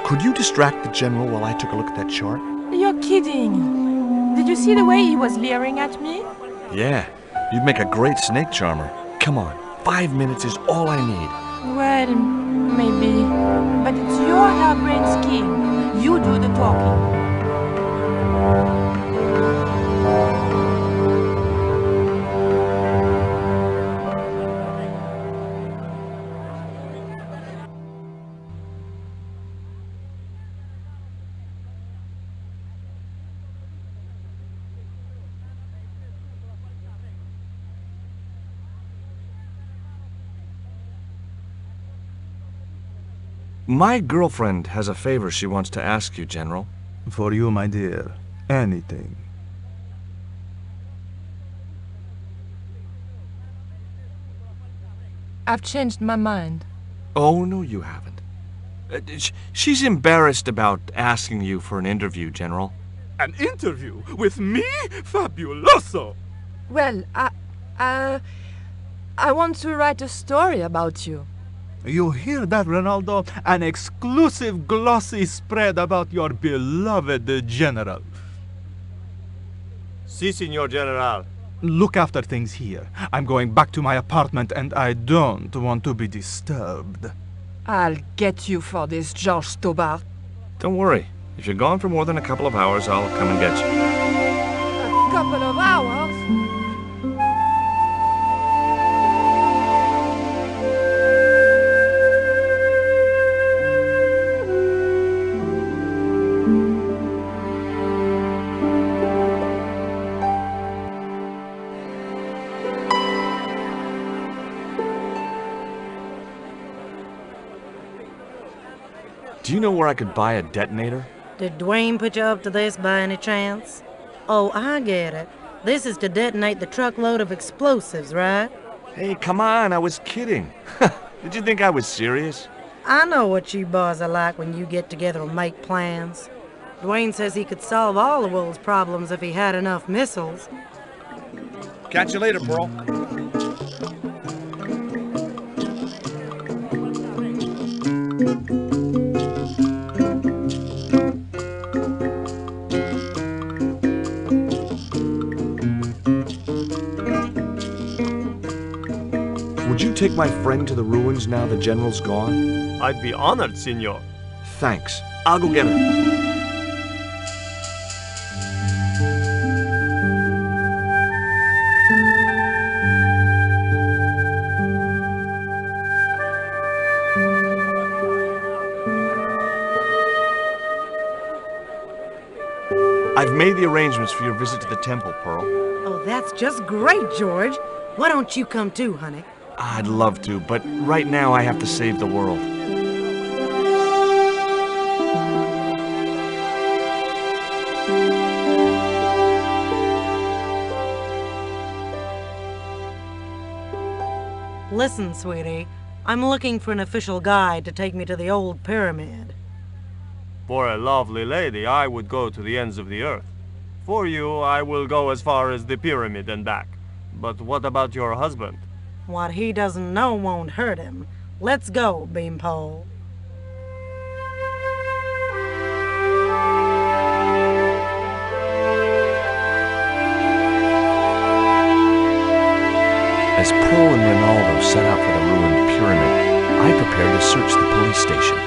Could you distract the general while I took a look at that chart? You're kidding. Did you see the way he was leering at me? Yeah, you'd make a great snake charmer. Come on, 5 minutes is all I need. Well, maybe. But it's your harebrained scheme. You do the talking. My girlfriend has a favor she wants to ask you, General. For you, my dear, anything. I've changed my mind. Oh, no, you haven't. She's embarrassed about asking you for an interview, General. An interview with me? Fabuloso! Well, I want to write a story about you. You hear that, Ronaldo? An exclusive glossy spread about your beloved General. Si, Signor General. Look after things here. I'm going back to my apartment and I don't want to be disturbed. I'll get you for this, George Stobart. Don't worry. If you're gone for more than a couple of hours, I'll come and get you. A couple of hours? Do you know where I could buy a detonator? Did Dwayne put you up to this by any chance? Oh, I get it. This is to detonate the truckload of explosives, right? Hey, come on, I was kidding. Did you think I was serious? I know what you boys are like when you get together and make plans. Dwayne says he could solve all the world's problems if he had enough missiles. Catch you later, Pearl. Would you take my friend to the ruins now the General's gone? I'd be honored, Signor. Thanks. I'll go get her. I've made the arrangements for your visit to the temple, Pearl. Oh, that's just great, George. Why don't you come too, honey? I'd love to, but right now I have to save the world. Listen, sweetie. I'm looking for an official guide to take me to the old pyramid. For a lovely lady, I would go to the ends of the earth. For you, I will go as far as the pyramid and back. But what about your husband? What he doesn't know won't hurt him. Let's go, Beanpole. As Pearl and Ronaldo set out for the ruined pyramid, I prepared to search the police station.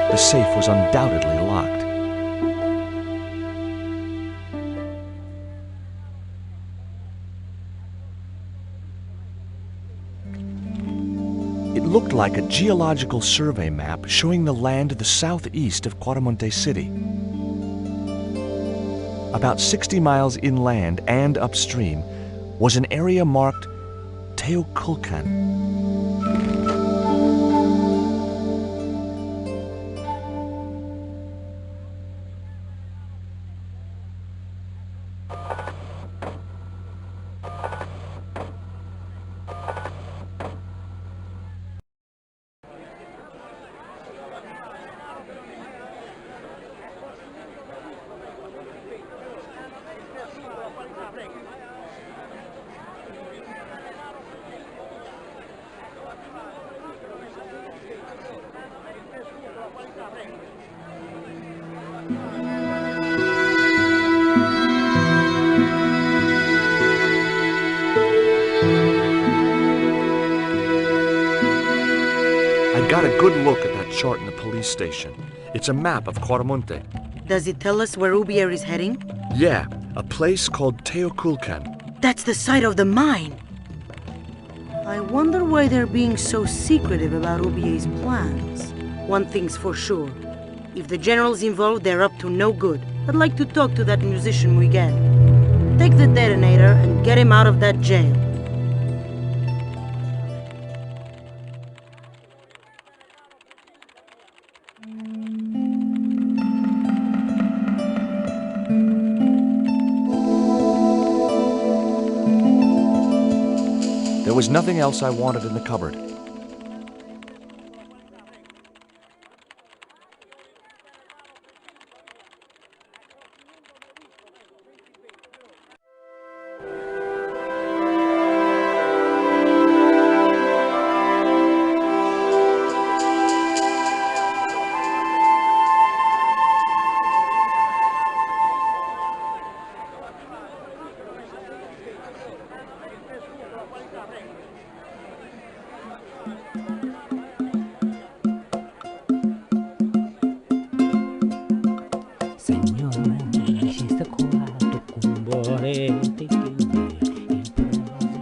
The safe was undoubtedly locked. It looked like a geological survey map showing the land to the southeast of Quaramonte City. About 60 miles inland and upstream was an area marked Teoculcan. I got a good look at that chart in the police station. It's a map of Quaramonte. Does it tell us where Ubier is heading? Yeah, a place called Teoculcan. That's the site of the mine. I wonder why they're being so secretive about Ubier's plans. One thing's for sure. If the general's involved, they're up to no good. I'd like to talk to that musician we get. Take the detonator and get him out of that jail. There There was nothing else I wanted in the cupboard.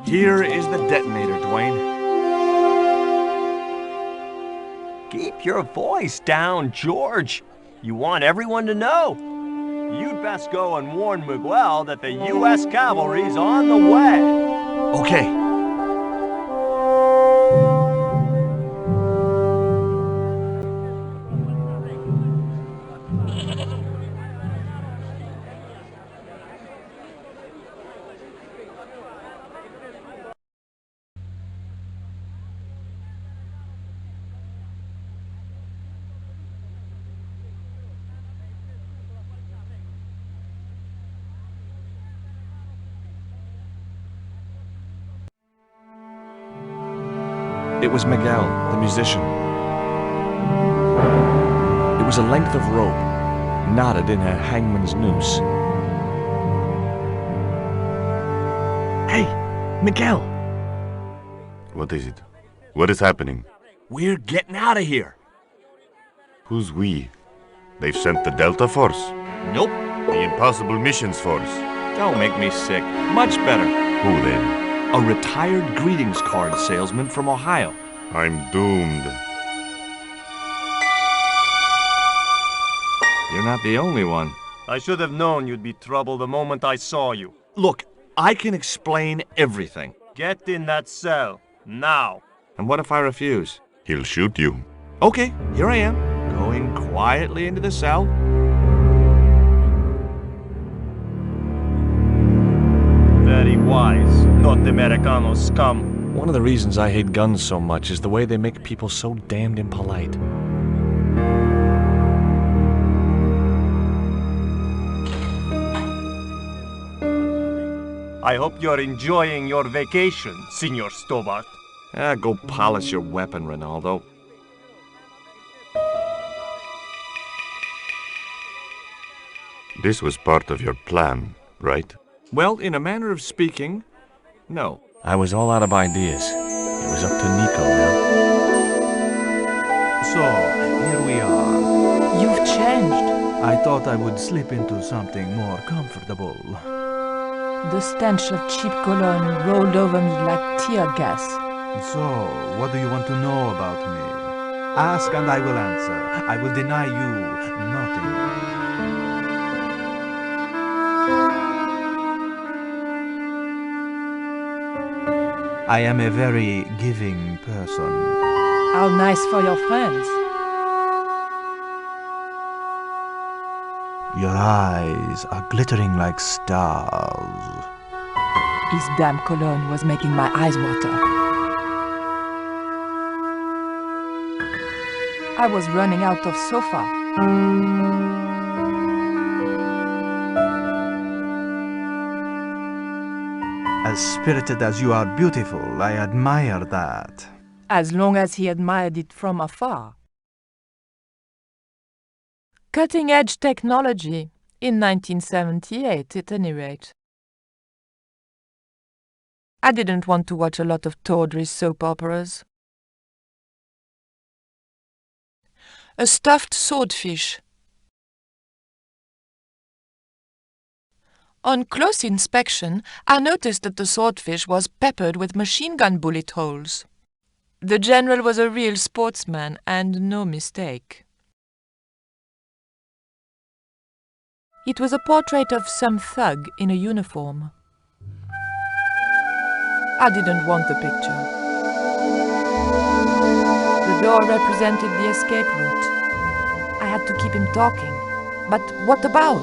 Here is the detonator, Dwayne. Keep your voice down, George. You want everyone to know. You'd best go and warn Miguel that the U.S. cavalry's on the way. Okay. It was Miguel, the musician. It was a length of rope, knotted in a hangman's noose. Hey, Miguel! What is it? What is happening? We're getting out of here. Who's we? They've sent the Delta Force? Nope. The Impossible Missions Force? Don't make me sick. Much better. Who then? A retired greetings card salesman from Ohio. I'm doomed. You're not the only one. I should have known you'd be trouble the moment I saw you. Look, I can explain everything. Get in that cell, now. And what if I refuse? He'll shoot you. Okay, here I am, going quietly into the cell. Very wise, not Americano scum. One of the reasons I hate guns so much is the way they make people so damned impolite. I hope you're enjoying your vacation, Senor Stobart. Go polish your weapon, Ronaldo. This was part of your plan, right? Well, in a manner of speaking, no. I was all out of ideas. It was up to Nico now. So, here we are. You've changed. I thought I would slip into something more comfortable. The stench of cheap cologne rolled over me like tear gas. So, what do you want to know about me? Ask and I will answer. I will deny you nothing. I am a very giving person. How nice for your friends. Your eyes are glittering like stars. His damn cologne was making my eyes water. I was running out of sofa. As spirited as you are beautiful, I admire that. As long as he admired it from afar. Cutting-edge technology, in 1978 at any rate. I didn't want to watch a lot of tawdry soap operas. A stuffed swordfish. On close inspection, I noticed that the swordfish was peppered with machine gun bullet holes. The general was a real sportsman, and no mistake. It was a portrait of some thug in a uniform. I didn't want the picture. The door represented the escape route. I had to keep him talking. But what about?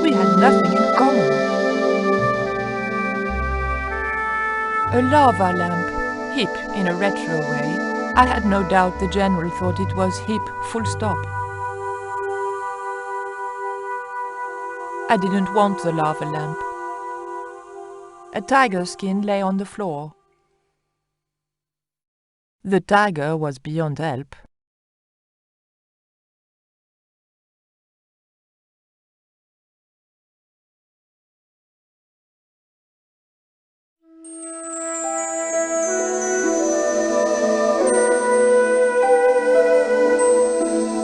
We had nothing in common. A A lava lamp, hip in a retro way. I had no doubt the general thought it was hip, full stop. I didn't want the lava lamp. A tiger skin lay on the floor. The tiger was beyond help.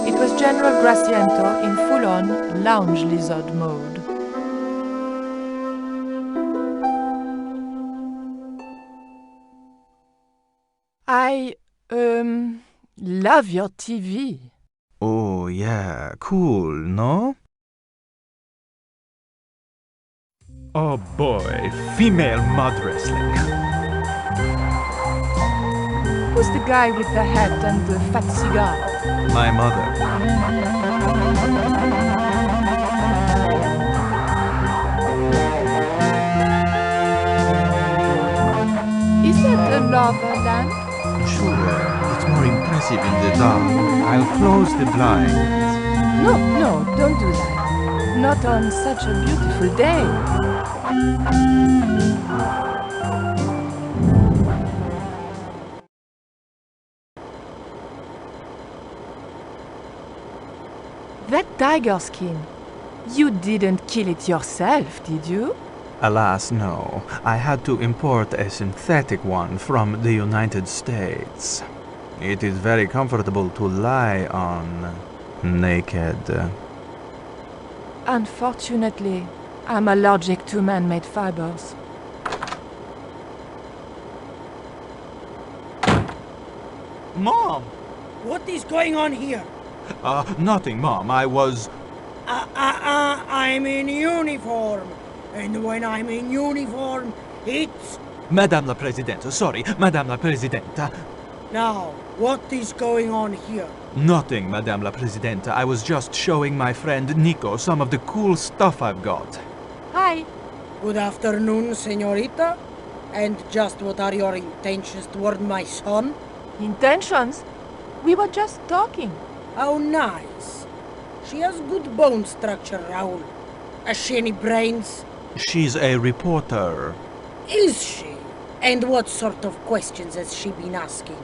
It was General Graciento in full-on lounge lizard mode. I, love your TV. Oh, yeah, cool, no? Oh boy, female mud wrestling. Who's the guy with the hat and the fat cigar? My mother. Is that a lava lamp? Sure, it's more impressive in the dark. I'll close the blinds. No, don't do that. Not on such a beautiful day. That tiger skin. You didn't kill it yourself, did you? Alas, no. I had to import a synthetic one from the United States. It is very comfortable to lie on, naked. Unfortunately, I'm allergic to man-made fibers. Mom! What is going on here? Nothing, Mom. I was... I'm in uniform. And when I'm in uniform, it's... Madame la Presidente, sorry, Madame la Presidenta. Now, what is going on here? Nothing, Madame la Presidenta. I was just showing my friend Nico some of the cool stuff I've got. Hi. Good afternoon, señorita. And just what are your intentions toward my son? Intentions? We were just talking. How nice. She has good bone structure, Raoul. Has she any brains? She's a reporter. Is she? And what sort of questions has she been asking?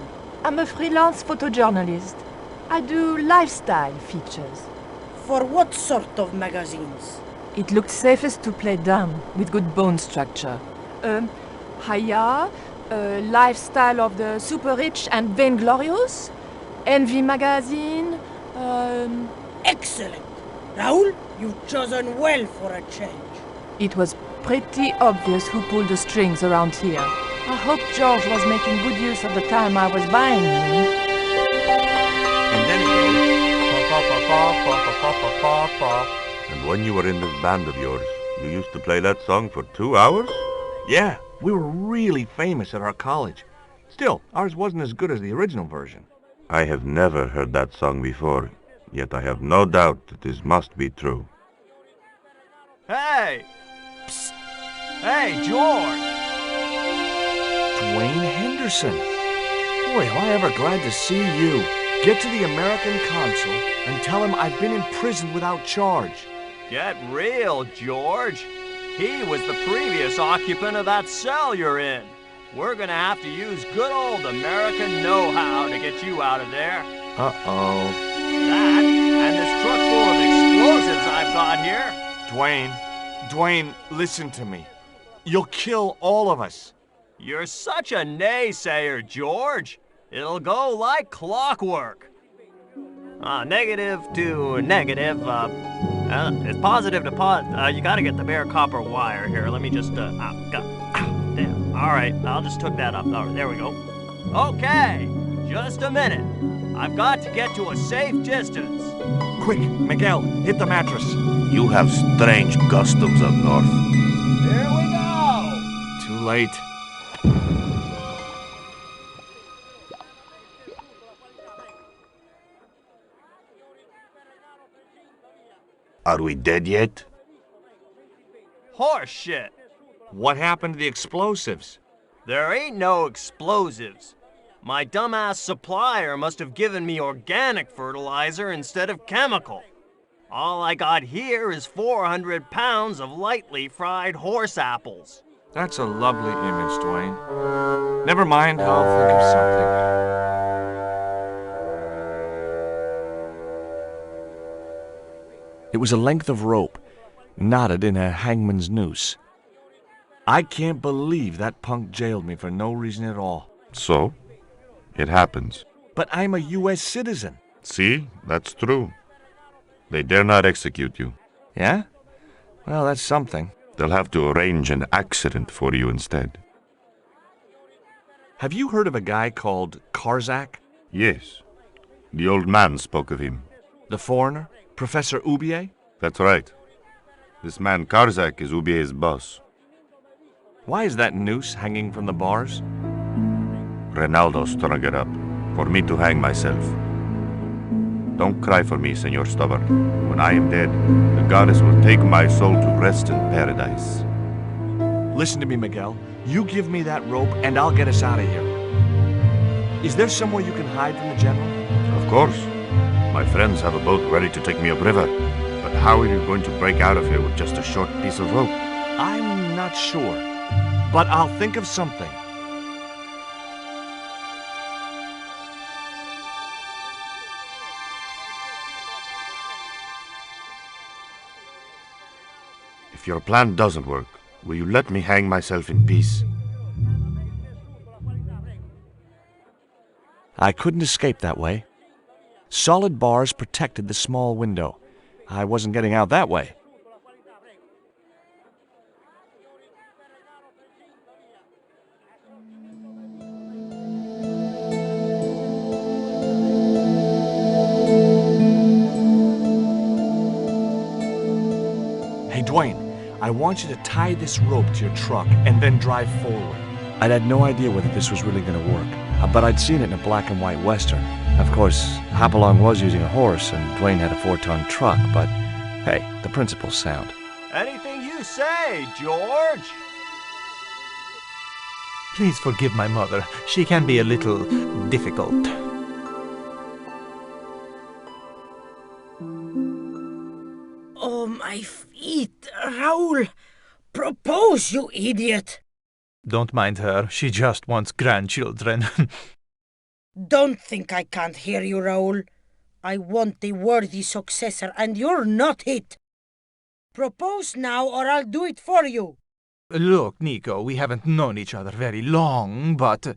I'm a freelance photojournalist. I do lifestyle features. For what sort of magazines? It looked safest to play dumb, with good bone structure. Haya, Lifestyle of the Super Rich and Vainglorious, Envy Magazine, Excellent! Raoul, you've chosen well for a change. It was pretty obvious who pulled the strings around here. I hope George was making good use of the time I was buying him. And then it goes... And when you were in this band of yours, you used to play that song for 2 hours? Yeah, we were really famous at our college. Still, ours wasn't as good as the original version. I have never heard that song before, yet I have no doubt that this must be true. Hey! Psst! Hey, George! Dwayne Henderson. Boy, am I ever glad to see you. Get to the American consul and tell him I've been in prison without charge. Get real, George. He was the previous occupant of that cell you're in. We're gonna have to use good old American know-how to get you out of there. Uh-oh. That, and this truck full of explosives I've got here. Dwayne, listen to me. You'll kill all of us. You're such a naysayer, George. It'll go like clockwork. Negative to negative, it's positive to you gotta get the bare copper wire here. Let me just, damn. All right, I'll just hook that up. All right, there we go. Okay, just a minute. I've got to get to a safe distance. Quick, Miguel, hit the mattress. You have strange customs up north. Here we go. Too late. Are we dead yet? Horse shit. What happened to the explosives? There ain't no explosives. My dumbass supplier must have given me organic fertilizer instead of chemical. All I got here is 400 pounds of lightly fried horse apples. That's a lovely image, Dwayne. Never mind, I'll think of something. It was a length of rope, knotted in a hangman's noose. I can't believe that punk jailed me for no reason at all. So? It happens. But I'm a U.S. citizen. See? That's true. They dare not execute you. Yeah? Well, that's something. They'll have to arrange an accident for you instead. Have you heard of a guy called Karzak? Yes. The old man spoke of him. The foreigner? Professor Oubier? That's right. This man Karzak is Oubier's boss. Why is that noose hanging from the bars? Ronaldo strung it up for me to hang myself. Don't cry for me, Senor Stubber. When I am dead, the goddess will take my soul to rest in paradise. Listen to me, Miguel. You give me that rope, and I'll get us out of here. Is there somewhere you can hide from the General? Of course. My friends have a boat ready to take me upriver. But how are you going to break out of here with just a short piece of rope? I'm not sure, but I'll think of something. If your plan doesn't work, will you let me hang myself in peace? I couldn't escape that way. Solid bars protected the small window. I wasn't getting out that way. Hey, Dwayne, I want you to tie this rope to your truck and then drive forward. I'd had no idea whether this was really going to work, but I'd seen it in a black and white Western. Of course, Hopalong was using a horse and Dwayne had a 4-ton truck, but hey, the principle's sound. Anything you say, George. Please forgive my mother. She can be a little difficult. Oh, my feet, Raoul. Propose, you idiot. Don't mind her. She just wants grandchildren. Don't think I can't hear you, Raoul. I want the worthy successor, and you're not it. Propose now, or I'll do it for you. Look, Nico, we haven't known each other very long, but... What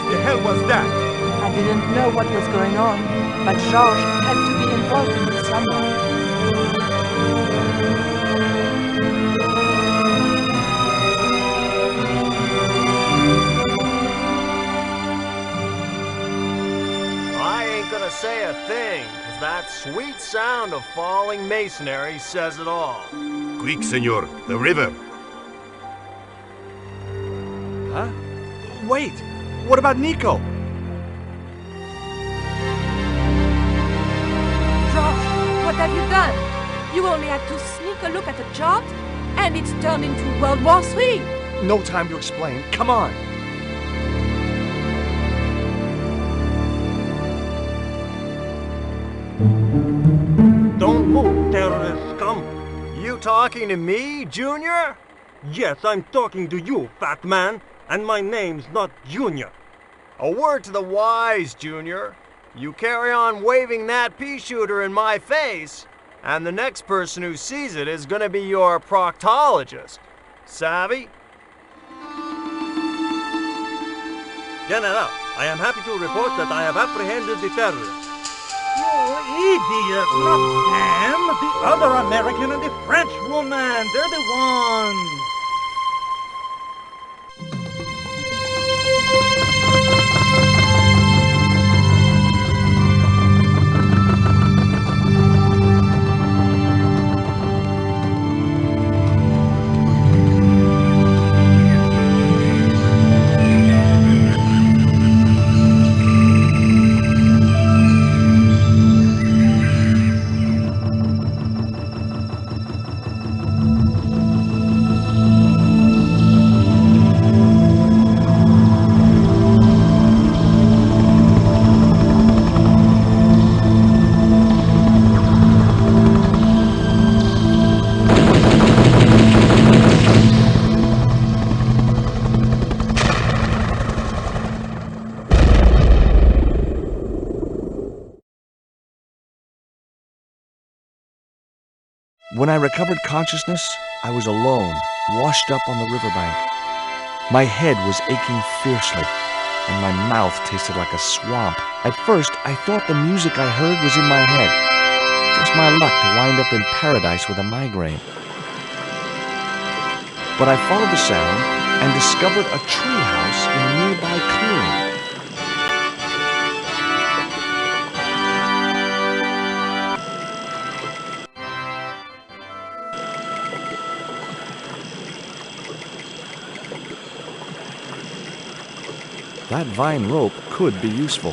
the hell was that? I didn't know what was going on, but Georges had to be involved in it somehow. I ain't gonna say a thing, 'cause that sweet sound of falling masonry says it all. Quick, senor, the river. Huh? Wait! What about Nico? Georges, what have you done? You only had to sneak a look at the chart, and it's turned into World War III. No time to explain. Come on. Don't move, terrorist scum. You talking to me, Junior? Yes, I'm talking to you, fat man. And my name's not Junior. A word to the wise, Junior. You carry on waving that pea shooter in my face, and the next person who sees it is gonna be your proctologist. Savvy? General, I am happy to report that I have apprehended the terrorists. You idiot! Not them! The other American and the French woman! They're the ones! When I recovered consciousness, I was alone, washed up on the riverbank. My head was aching fiercely, and my mouth tasted like a swamp. At first, I thought the music I heard was in my head. Just my luck to wind up in paradise with a migraine. But I followed the sound and discovered a tree house in a nearby clearing. That vine rope could be useful.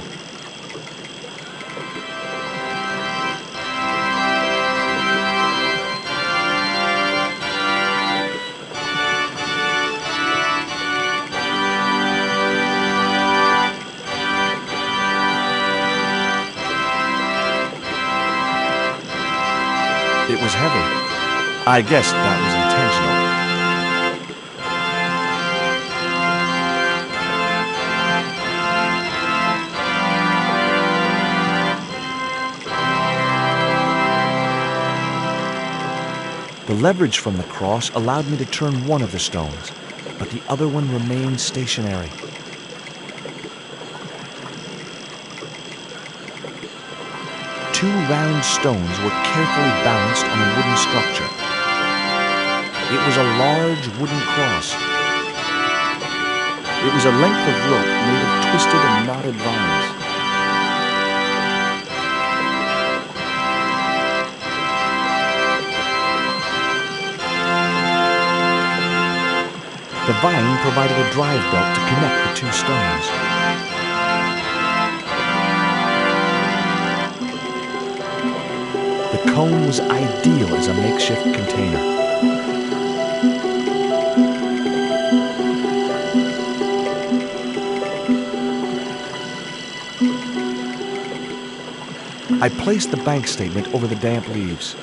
It was heavy. I guess that was intentional. The leverage from the cross allowed me to turn one of the stones, but the other one remained stationary. Two round stones were carefully balanced on a wooden structure. It was a large wooden cross. It was a length of rope made of twisted and knotted vines. The vine provided a drive belt to connect the two stones. The cone was ideal as a makeshift container. I placed the bank statement over the damp leaves.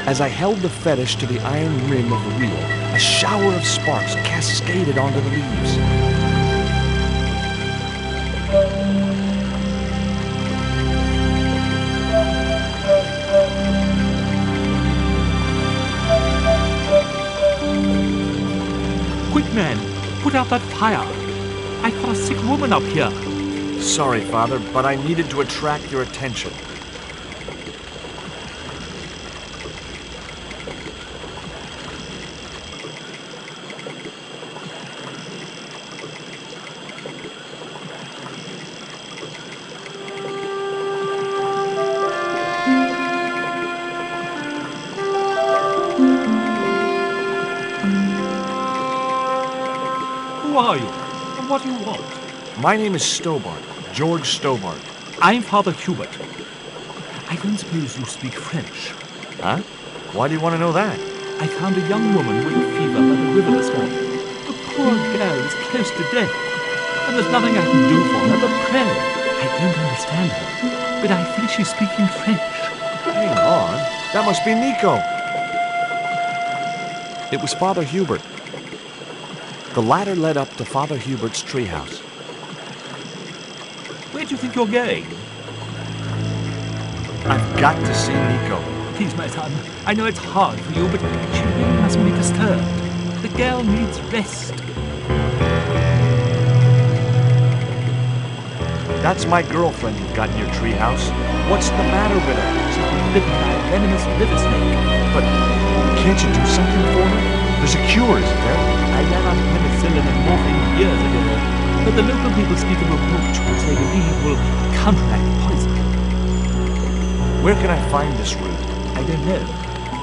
As I held the fetish to the iron rim of the wheel, a shower of sparks cascaded onto the leaves. Quick, man! Put out that fire! I got a sick woman up here! Sorry, Father, but I needed to attract your attention. Who are you? And what do you want? My name is Stobart, George Stobart. I'm Father Hubert. I don't suppose you speak French. Huh? Why do you want to know that? I found a young woman with a fever by the river this morning. The poor girl is close to death, and there's nothing I can do for her but pray. I don't understand her, but I think she's speaking French. Hang on, that must be Nico. It was Father Hubert. The ladder led up to Father Hubert's treehouse. Where do you think you're going? I've got to see Nico. Please, my son, I know it's hard for you, but she really mustn't be disturbed. The girl needs rest. That's my girlfriend you've got in your treehouse. What's the matter with her? She's been bitten by a venomous river snake. But can't you do something for her? There's a cure, isn't there? I ran on penicillin and morphine years ago, but the local people speak of a root which they believe will counteract poison. Where can I find this root? I don't know,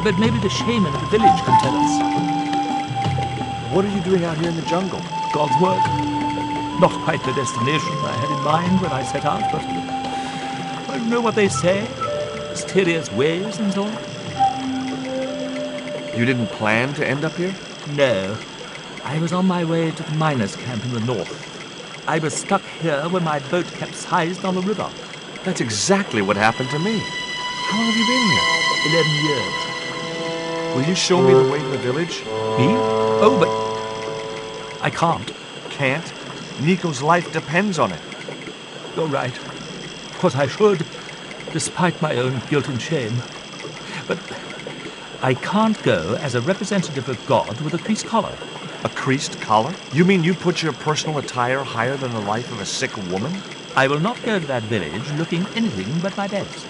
but maybe the shaman of the village can tell us. What are you doing out here in the jungle? God's work. Not quite the destination I had in mind when I set out, but I don't know what they say. Mysterious ways and so on. You didn't plan to end up here? No. I was on my way to the miners' camp in the north. I was stuck here when my boat capsized on the river. That's exactly what happened to me. How long have you been here? 11 years. Will you show me the way to the village? Me? Oh, but I can't. Can't? Nico's life depends on it. You're right. Of course I should, despite my own guilt and shame. But I can't go as a representative of God with a creased collar. A creased collar? You mean you put your personal attire higher than the life of a sick woman? I will not go to that village looking anything but my best.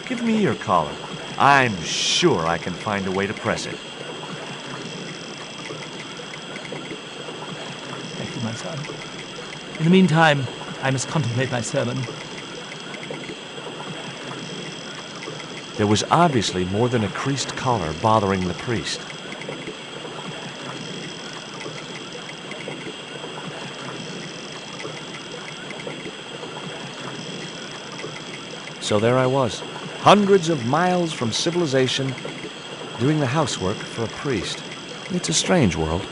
Give me your collar. I'm sure I can find a way to press it. Thank you, my son. In the meantime, I must contemplate my sermon. There was obviously more than a creased collar bothering the priest. So there I was, hundreds of miles from civilization, doing the housework for a priest. It's a strange world.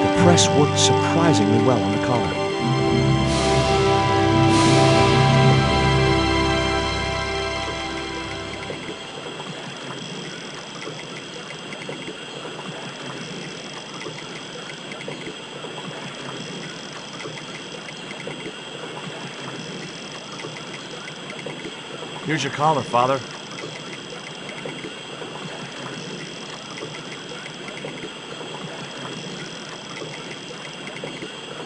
The press worked surprisingly well on the collar. Here's your collar, Father.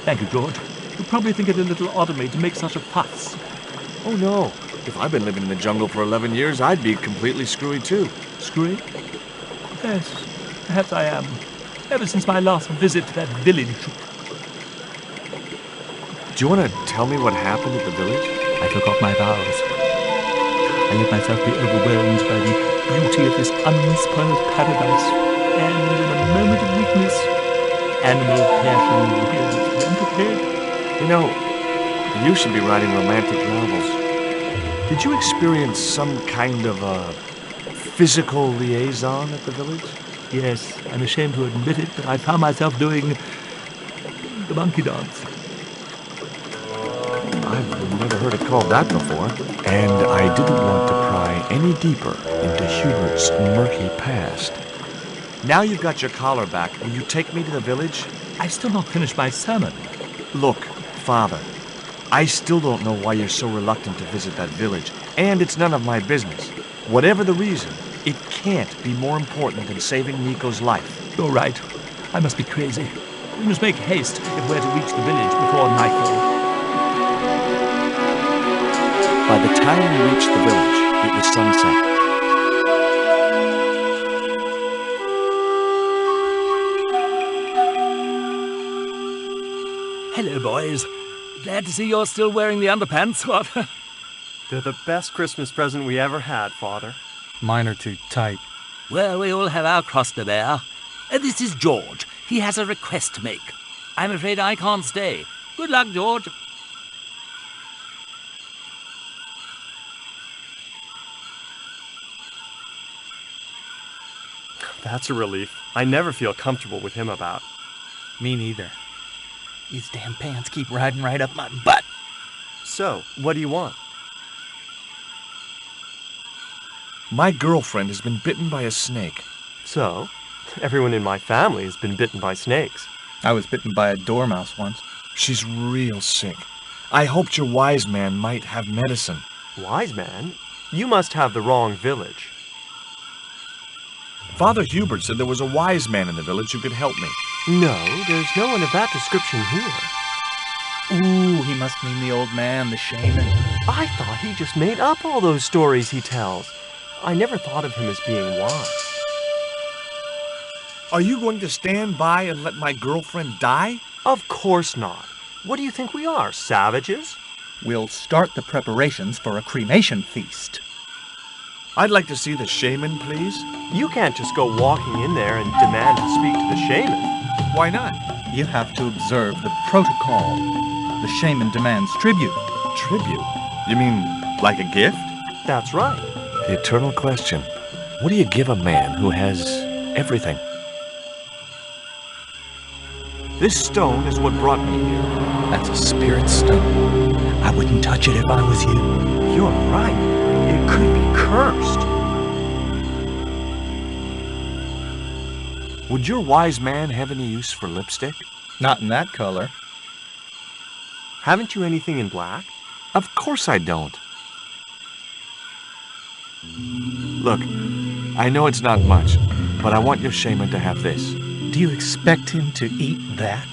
Thank you, George. You probably think it a little odd of me to make such a fuss. Oh, no. If I'd been living in the jungle for 11 years, I'd be completely screwy, too. Screwy? Yes, perhaps I am. Ever since my last visit to that village. Do you want to tell me what happened at the village? I took off my vows. I let myself be overwhelmed by the beauty of this unspoiled paradise, and in a moment of weakness, animal passion went ahead. You know, you should be writing romantic novels. Did you experience some kind of a physical liaison at the village? Yes, I'm ashamed to admit it, but I found myself doing the monkey dance. I've never heard it called that before. And I didn't want to pry any deeper into Hubert's murky past. Now you've got your collar back, will you take me to the village? I've still not finished my sermon. Look, Father, I still don't know why you're so reluctant to visit that village, and it's none of my business. Whatever the reason, it can't be more important than saving Nico's life. You're right. I must be crazy. We must make haste if we're to reach the village before nightfall. By the time we reached the village, it was sunset. Hello, boys. Glad to see you're still wearing the underpants. What? They're the best Christmas present we ever had, Father. Mine are too tight. Well, we all have our cross to bear. This is George. He has a request to make. I'm afraid I can't stay. Good luck, George. That's a relief. I never feel comfortable with him about. Me neither. These damn pants keep riding right up my butt. So, what do you want? My girlfriend has been bitten by a snake. So, everyone in my family has been bitten by snakes. I was bitten by a dormouse once. She's real sick. I hoped your wise man might have medicine. Wise man? You must have the wrong village. Father Hubert said there was a wise man in the village who could help me. No, there's no one of that description here. Ooh, he must mean the old man, the shaman. I thought he just made up all those stories he tells. I never thought of him as being wise. Are you going to stand by and let my girlfriend die? Of course not. What do you think we are, savages? We'll start the preparations for a cremation feast. I'd like to see the shaman, please. You can't just go walking in there and demand to speak to the shaman. Why not? You have to observe the protocol. The shaman demands tribute. Tribute? You mean like a gift? That's right. The eternal question. What do you give a man who has everything? This stone is what brought me here. That's a spirit stone. I wouldn't touch it if I was you. You're right. It could be cursed. Would your wise man have any use for lipstick? Not in that color. Haven't you anything in black? Of course I don't. Look, I know it's not much, but I want your shaman to have this. Do you expect him to eat that?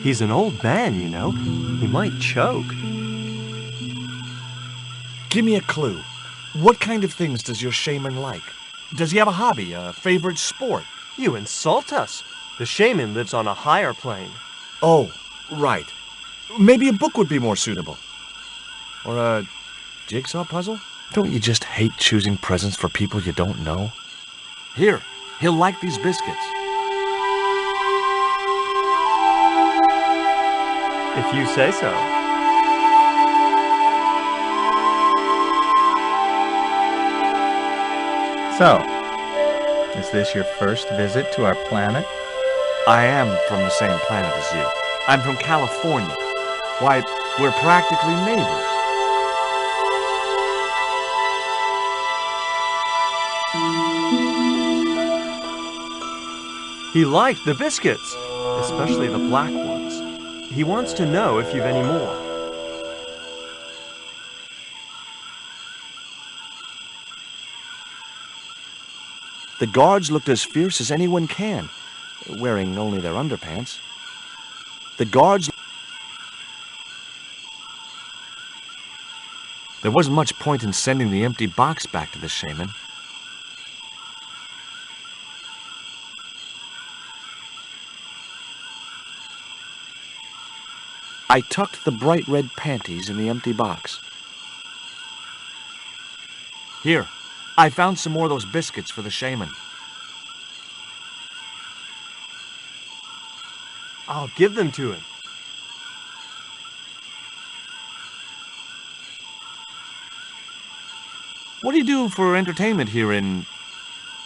He's an old man, you know. He might choke. Give me a clue. What kind of things does your shaman like? Does he have a hobby, a favorite sport? You insult us. The shaman lives on a higher plane. Oh, right. Maybe a book would be more suitable. Or a jigsaw puzzle? Don't you just hate choosing presents for people you don't know? Here, he'll like these biscuits. If you say so. So, is this your first visit to our planet? I am from the same planet as you. I'm from California. Why, we're practically neighbors. He liked the biscuits, especially the black ones. He wants to know if you've any more. The guards looked as fierce as anyone can, wearing only their underpants. The guards... There wasn't much point in sending the empty box back to the shaman. I tucked the bright red panties in the empty box. Here, I found some more of those biscuits for the shaman. I'll give them to him. What do you do for entertainment here in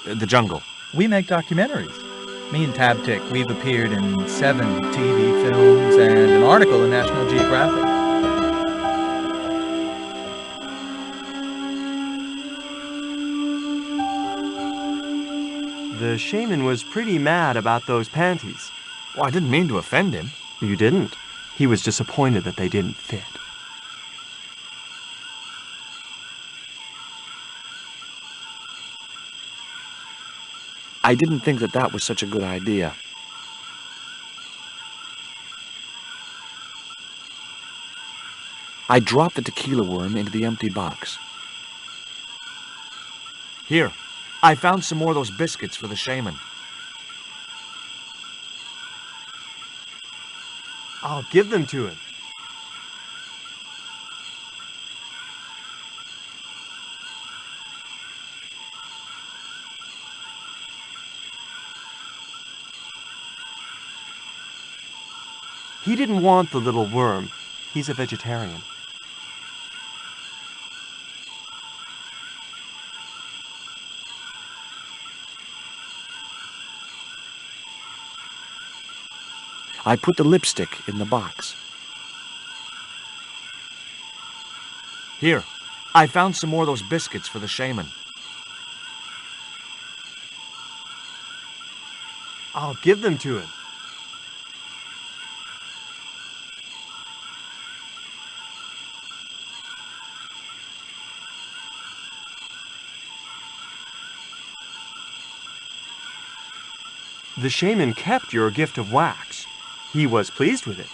the jungle? We make documentaries. Me and Tabtic, we've appeared in 7 TV films and an article in National Geographic. The shaman was pretty mad about those panties. Well, I didn't mean to offend him. You didn't. He was disappointed that they didn't fit. I didn't think that that was such a good idea. I dropped the tequila worm into the empty box. Here, I found some more of those biscuits for the shaman. I'll give them to him. He didn't want the little worm. He's a vegetarian. I put the lipstick in the box. Here, I found some more of those biscuits for the shaman. I'll give them to him. The shaman kept your gift of wax. He was pleased with it.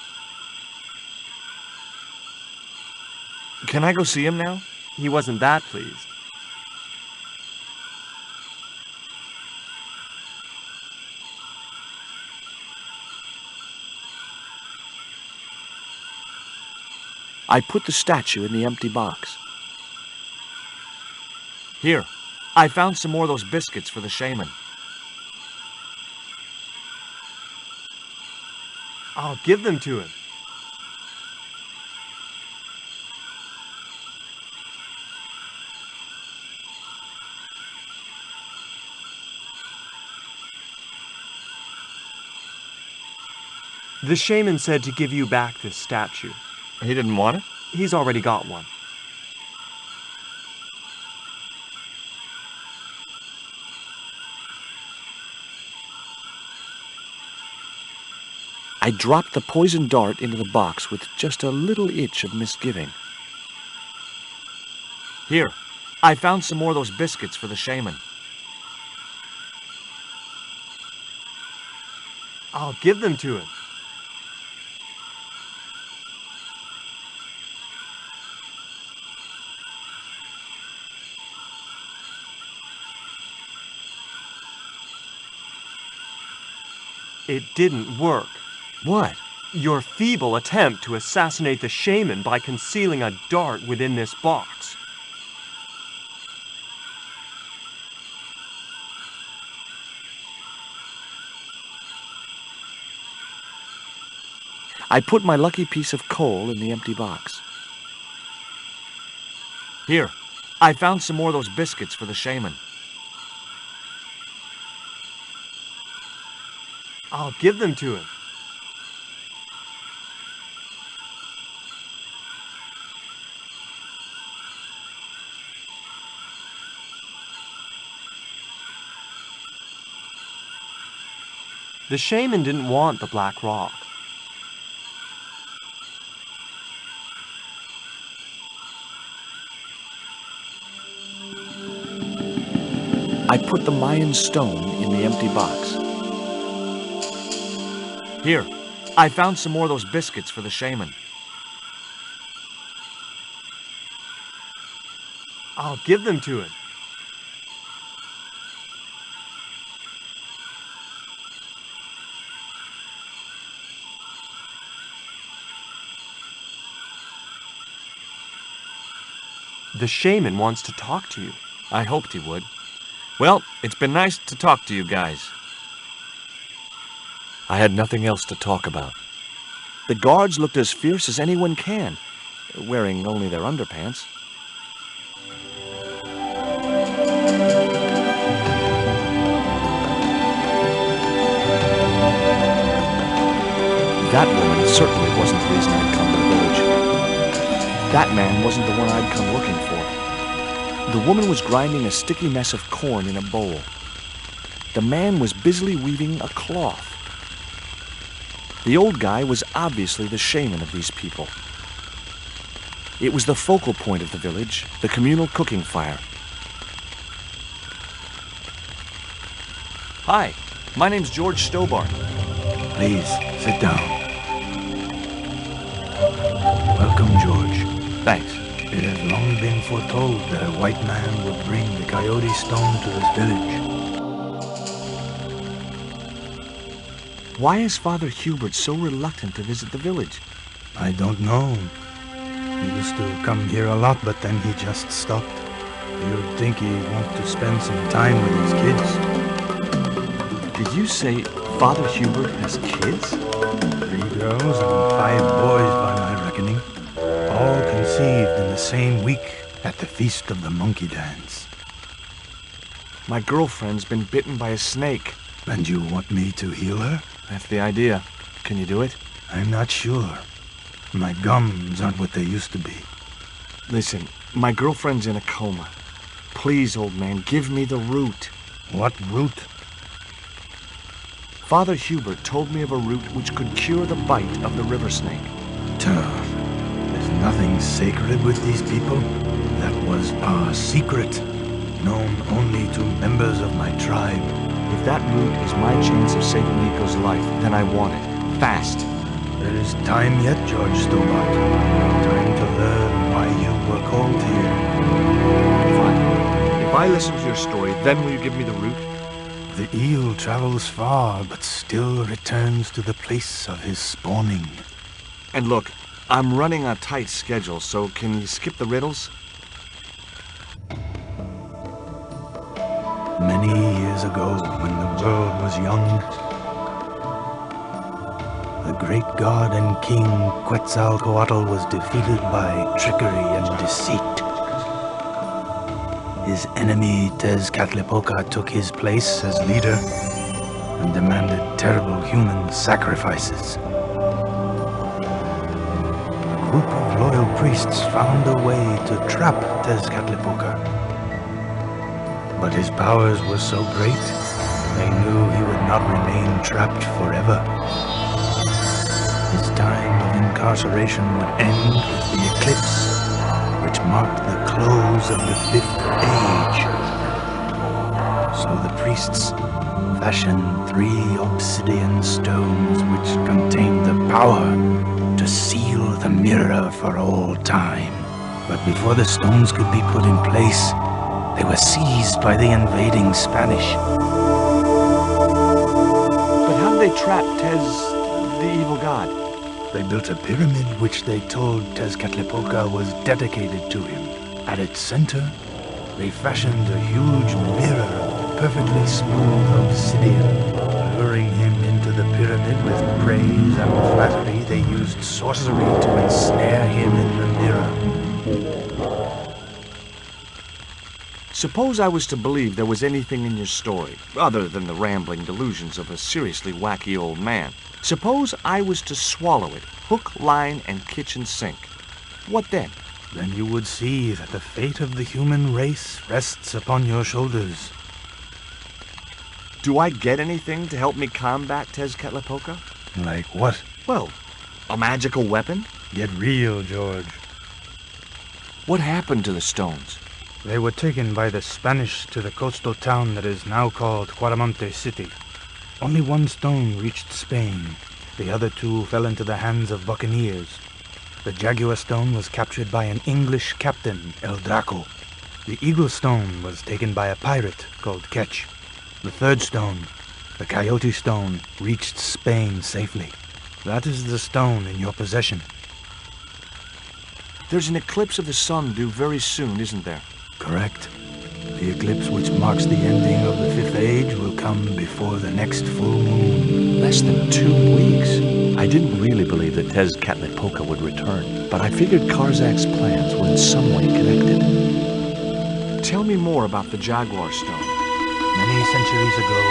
Can I go see him now? He wasn't that pleased. I put the statue in the empty box. Here, I found some more of those biscuits for the shaman. I'll give them to him. The shaman said to give you back this statue. He didn't want it? He's already got one. I dropped the poison dart into the box with just a little itch of misgiving. Here, I found some more of those biscuits for the shaman. I'll give them to him. It didn't work. What? Your feeble attempt to assassinate the shaman by concealing a dart within this box. I put my lucky piece of coal in the empty box. Here, I found some more of those biscuits for the shaman. I'll give them to him. The shaman didn't want the black rock. I put the Mayan stone in the empty box. Here, I found some more of those biscuits for the shaman. I'll give them to him. The shaman wants to talk to you. I hoped he would. Well, it's been nice to talk to you guys. I had nothing else to talk about. The guards looked as fierce as anyone can, wearing only their underpants. That woman certainly wasn't the reason I'd come to the village. That man wasn't the one I'd come looking for. The woman was grinding a sticky mess of corn in a bowl. The man was busily weaving a cloth. The old guy was obviously the shaman of these people. It was the focal point of the village, the communal cooking fire. Hi, my name's George Stobart. Please, sit down. Welcome, George. Thanks. It has long been foretold that a white man would bring the Coyote Stone to this village. Why is Father Hubert so reluctant to visit the village? I don't know. He used to come here a lot, but then he just stopped. You'd think he'd want to spend some time with his kids. Did you say Father Hubert has kids? 3 girls and 5 boys by my reckoning. All conceived in the same week at the Feast of the Monkey Dance. My girlfriend's been bitten by a snake. And you want me to heal her? That's the idea. Can you do it? I'm not sure. My gums aren't what they used to be. Listen, my girlfriend's in a coma. Please, old man, give me the root. What root? Father Hubert told me of a root which could cure the bite of the river snake. There's nothing sacred with these people. That was our secret, known only to members of my tribe. If that root is my chance of saving Nico's life, then I want it. Fast. There is time yet, George Stobart. Time to learn why you were called here. Fine. If I listen to your story, then will you give me the root? The eel travels far, but still returns to the place of his spawning. And look, I'm running a tight schedule, so can you skip the riddles? Many years ago, when the world was young, the great god and king Quetzalcoatl was defeated by trickery and deceit. His enemy Tezcatlipoca took his place as leader and demanded terrible human sacrifices. priests found a way to trap Tezcatlipoca. But his powers were so great, they knew he would not remain trapped forever. His time of incarceration would end with the eclipse, which marked the close of the Fifth Age. So the priests fashioned 3 obsidian stones which contained the power to seal the mirror for all time. But before the stones could be put in place, they were seized by the invading Spanish. But how did they trap Tez, the evil god? They built a pyramid which they told Tezcatlipoca was dedicated to him. At its center, they fashioned a huge mirror of perfectly smooth obsidian. Luring him into the pyramid with praise and flattery, they used sorcery to ensnare him in the mirror. Suppose I was to believe there was anything in your story, other than the rambling delusions of a seriously wacky old man. Suppose I was to swallow it, hook, line, and kitchen sink. What then? Then you would see that the fate of the human race rests upon your shoulders. Do I get anything to help me combat Tezcatlipoca? Like what? Well, a magical weapon? Get real, George. What happened to the stones? They were taken by the Spanish to the coastal town that is now called Cuaramonte City. Only 1 stone reached Spain. The other 2 fell into the hands of buccaneers. The Jaguar Stone was captured by an English captain, El Draco. The Eagle Stone was taken by a pirate called Ketch. The 3rd stone, the Coyote Stone, reached Spain safely. That is the stone in your possession. There's an eclipse of the sun due very soon, isn't there? Correct. The eclipse which marks the ending of the Fifth Age will come before the next full moon. Less than 2 weeks. I didn't really believe that Tezcatlipoca would return, but I figured Karzak's plans were in some way connected. Tell me more about the Jaguar Stone. Many centuries ago,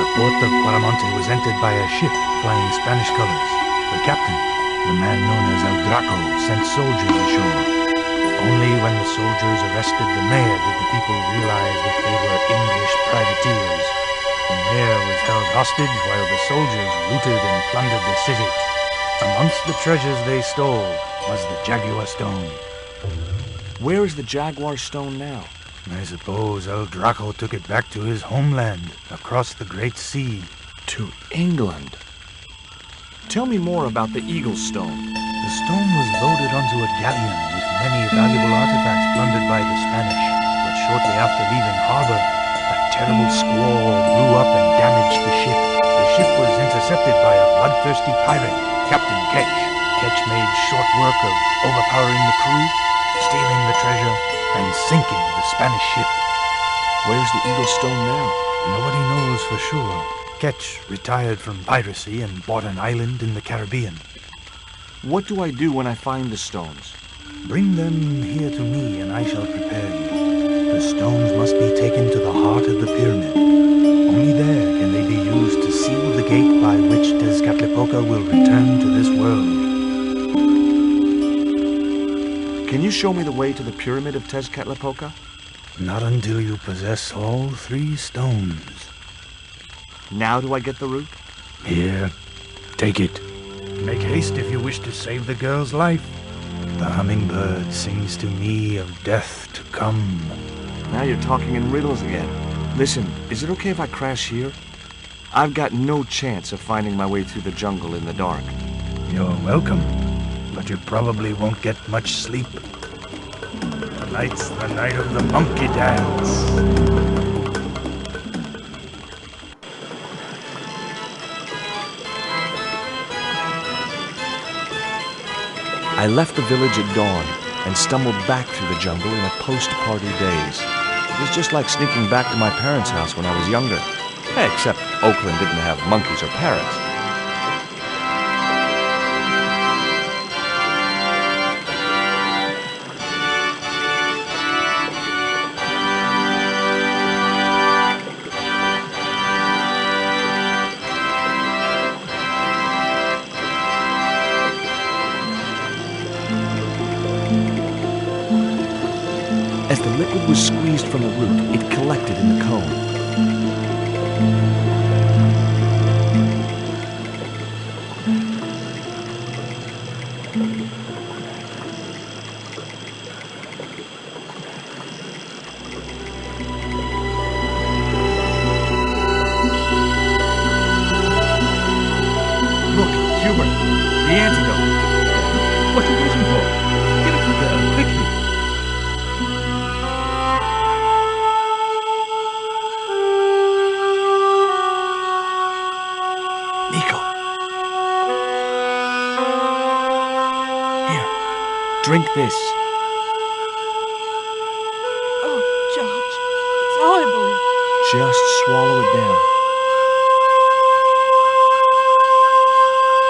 the port of Cuaramonte was entered by a ship flying Spanish colors. The captain, the man known as El Draco, sent soldiers ashore. Only when the soldiers arrested the mayor did the people realize that they were English privateers. The mayor was held hostage while the soldiers looted and plundered the city. Amongst the treasures they stole was the Jaguar Stone. Where is the Jaguar Stone now? I suppose El Draco took it back to his homeland, across the Great Sea. To England? Tell me more about the Eagle Stone. The stone was loaded onto a galleon with many valuable artifacts plundered by the Spanish. But shortly after leaving harbor, a terrible squall blew up and damaged the ship. The ship was intercepted by a bloodthirsty pirate, Captain Ketch. Ketch made short work of overpowering the crew, stealing the treasure, and sinking the Spanish ship. Where's the Eagle Stone now? Nobody knows for sure. Ketch retired from piracy and bought an island in the Caribbean. What do I do when I find the stones? Bring them here to me and I shall prepare you. The stones must be taken to the heart of the pyramid. Only there can they be used to seal the gate by which Tezcatlipoca will return to this world. Can you show me the way to the pyramid of Tezcatlipoca? Not until you possess all 3 stones. Now do I get the root? Here, take it. Make haste if you wish to save the girl's life. The hummingbird sings to me of death to come. Now you're talking in riddles again. Listen, is it okay if I crash here? I've got no chance of finding my way through the jungle in the dark. You're welcome, but you probably won't get much sleep. Tonight's the night of the monkey dance. I left the village at dawn and stumbled back through the jungle in a post-party daze. It was just like sneaking back to my parents' house when I was younger. Except Oakland didn't have monkeys or parrots. the liquid was squeezed from the root, it collected in the cone. Look, Hubert, the antidote. What are you waiting for? Get it there, quickly. Nico. Here, drink this. Oh, George, it's horrible. Just swallow it down.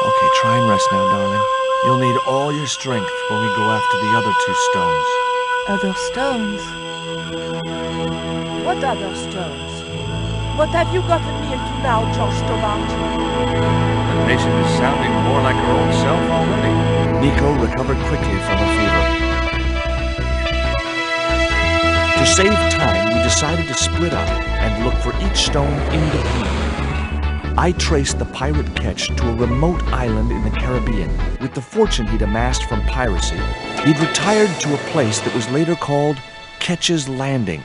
Okay, try and rest now, darling. You'll need all your strength when we go after the other 2 stones. Other stones? What other stones? What have you gotten me into now, George Stobart? The patient is sounding more like her own self already. Nico recovered quickly from a fever. To save time, we decided to split up and look for each stone independently. I traced the pirate Ketch to a remote island in the Caribbean. With the fortune he'd amassed from piracy, he'd retired to a place that was later called Ketch's Landing.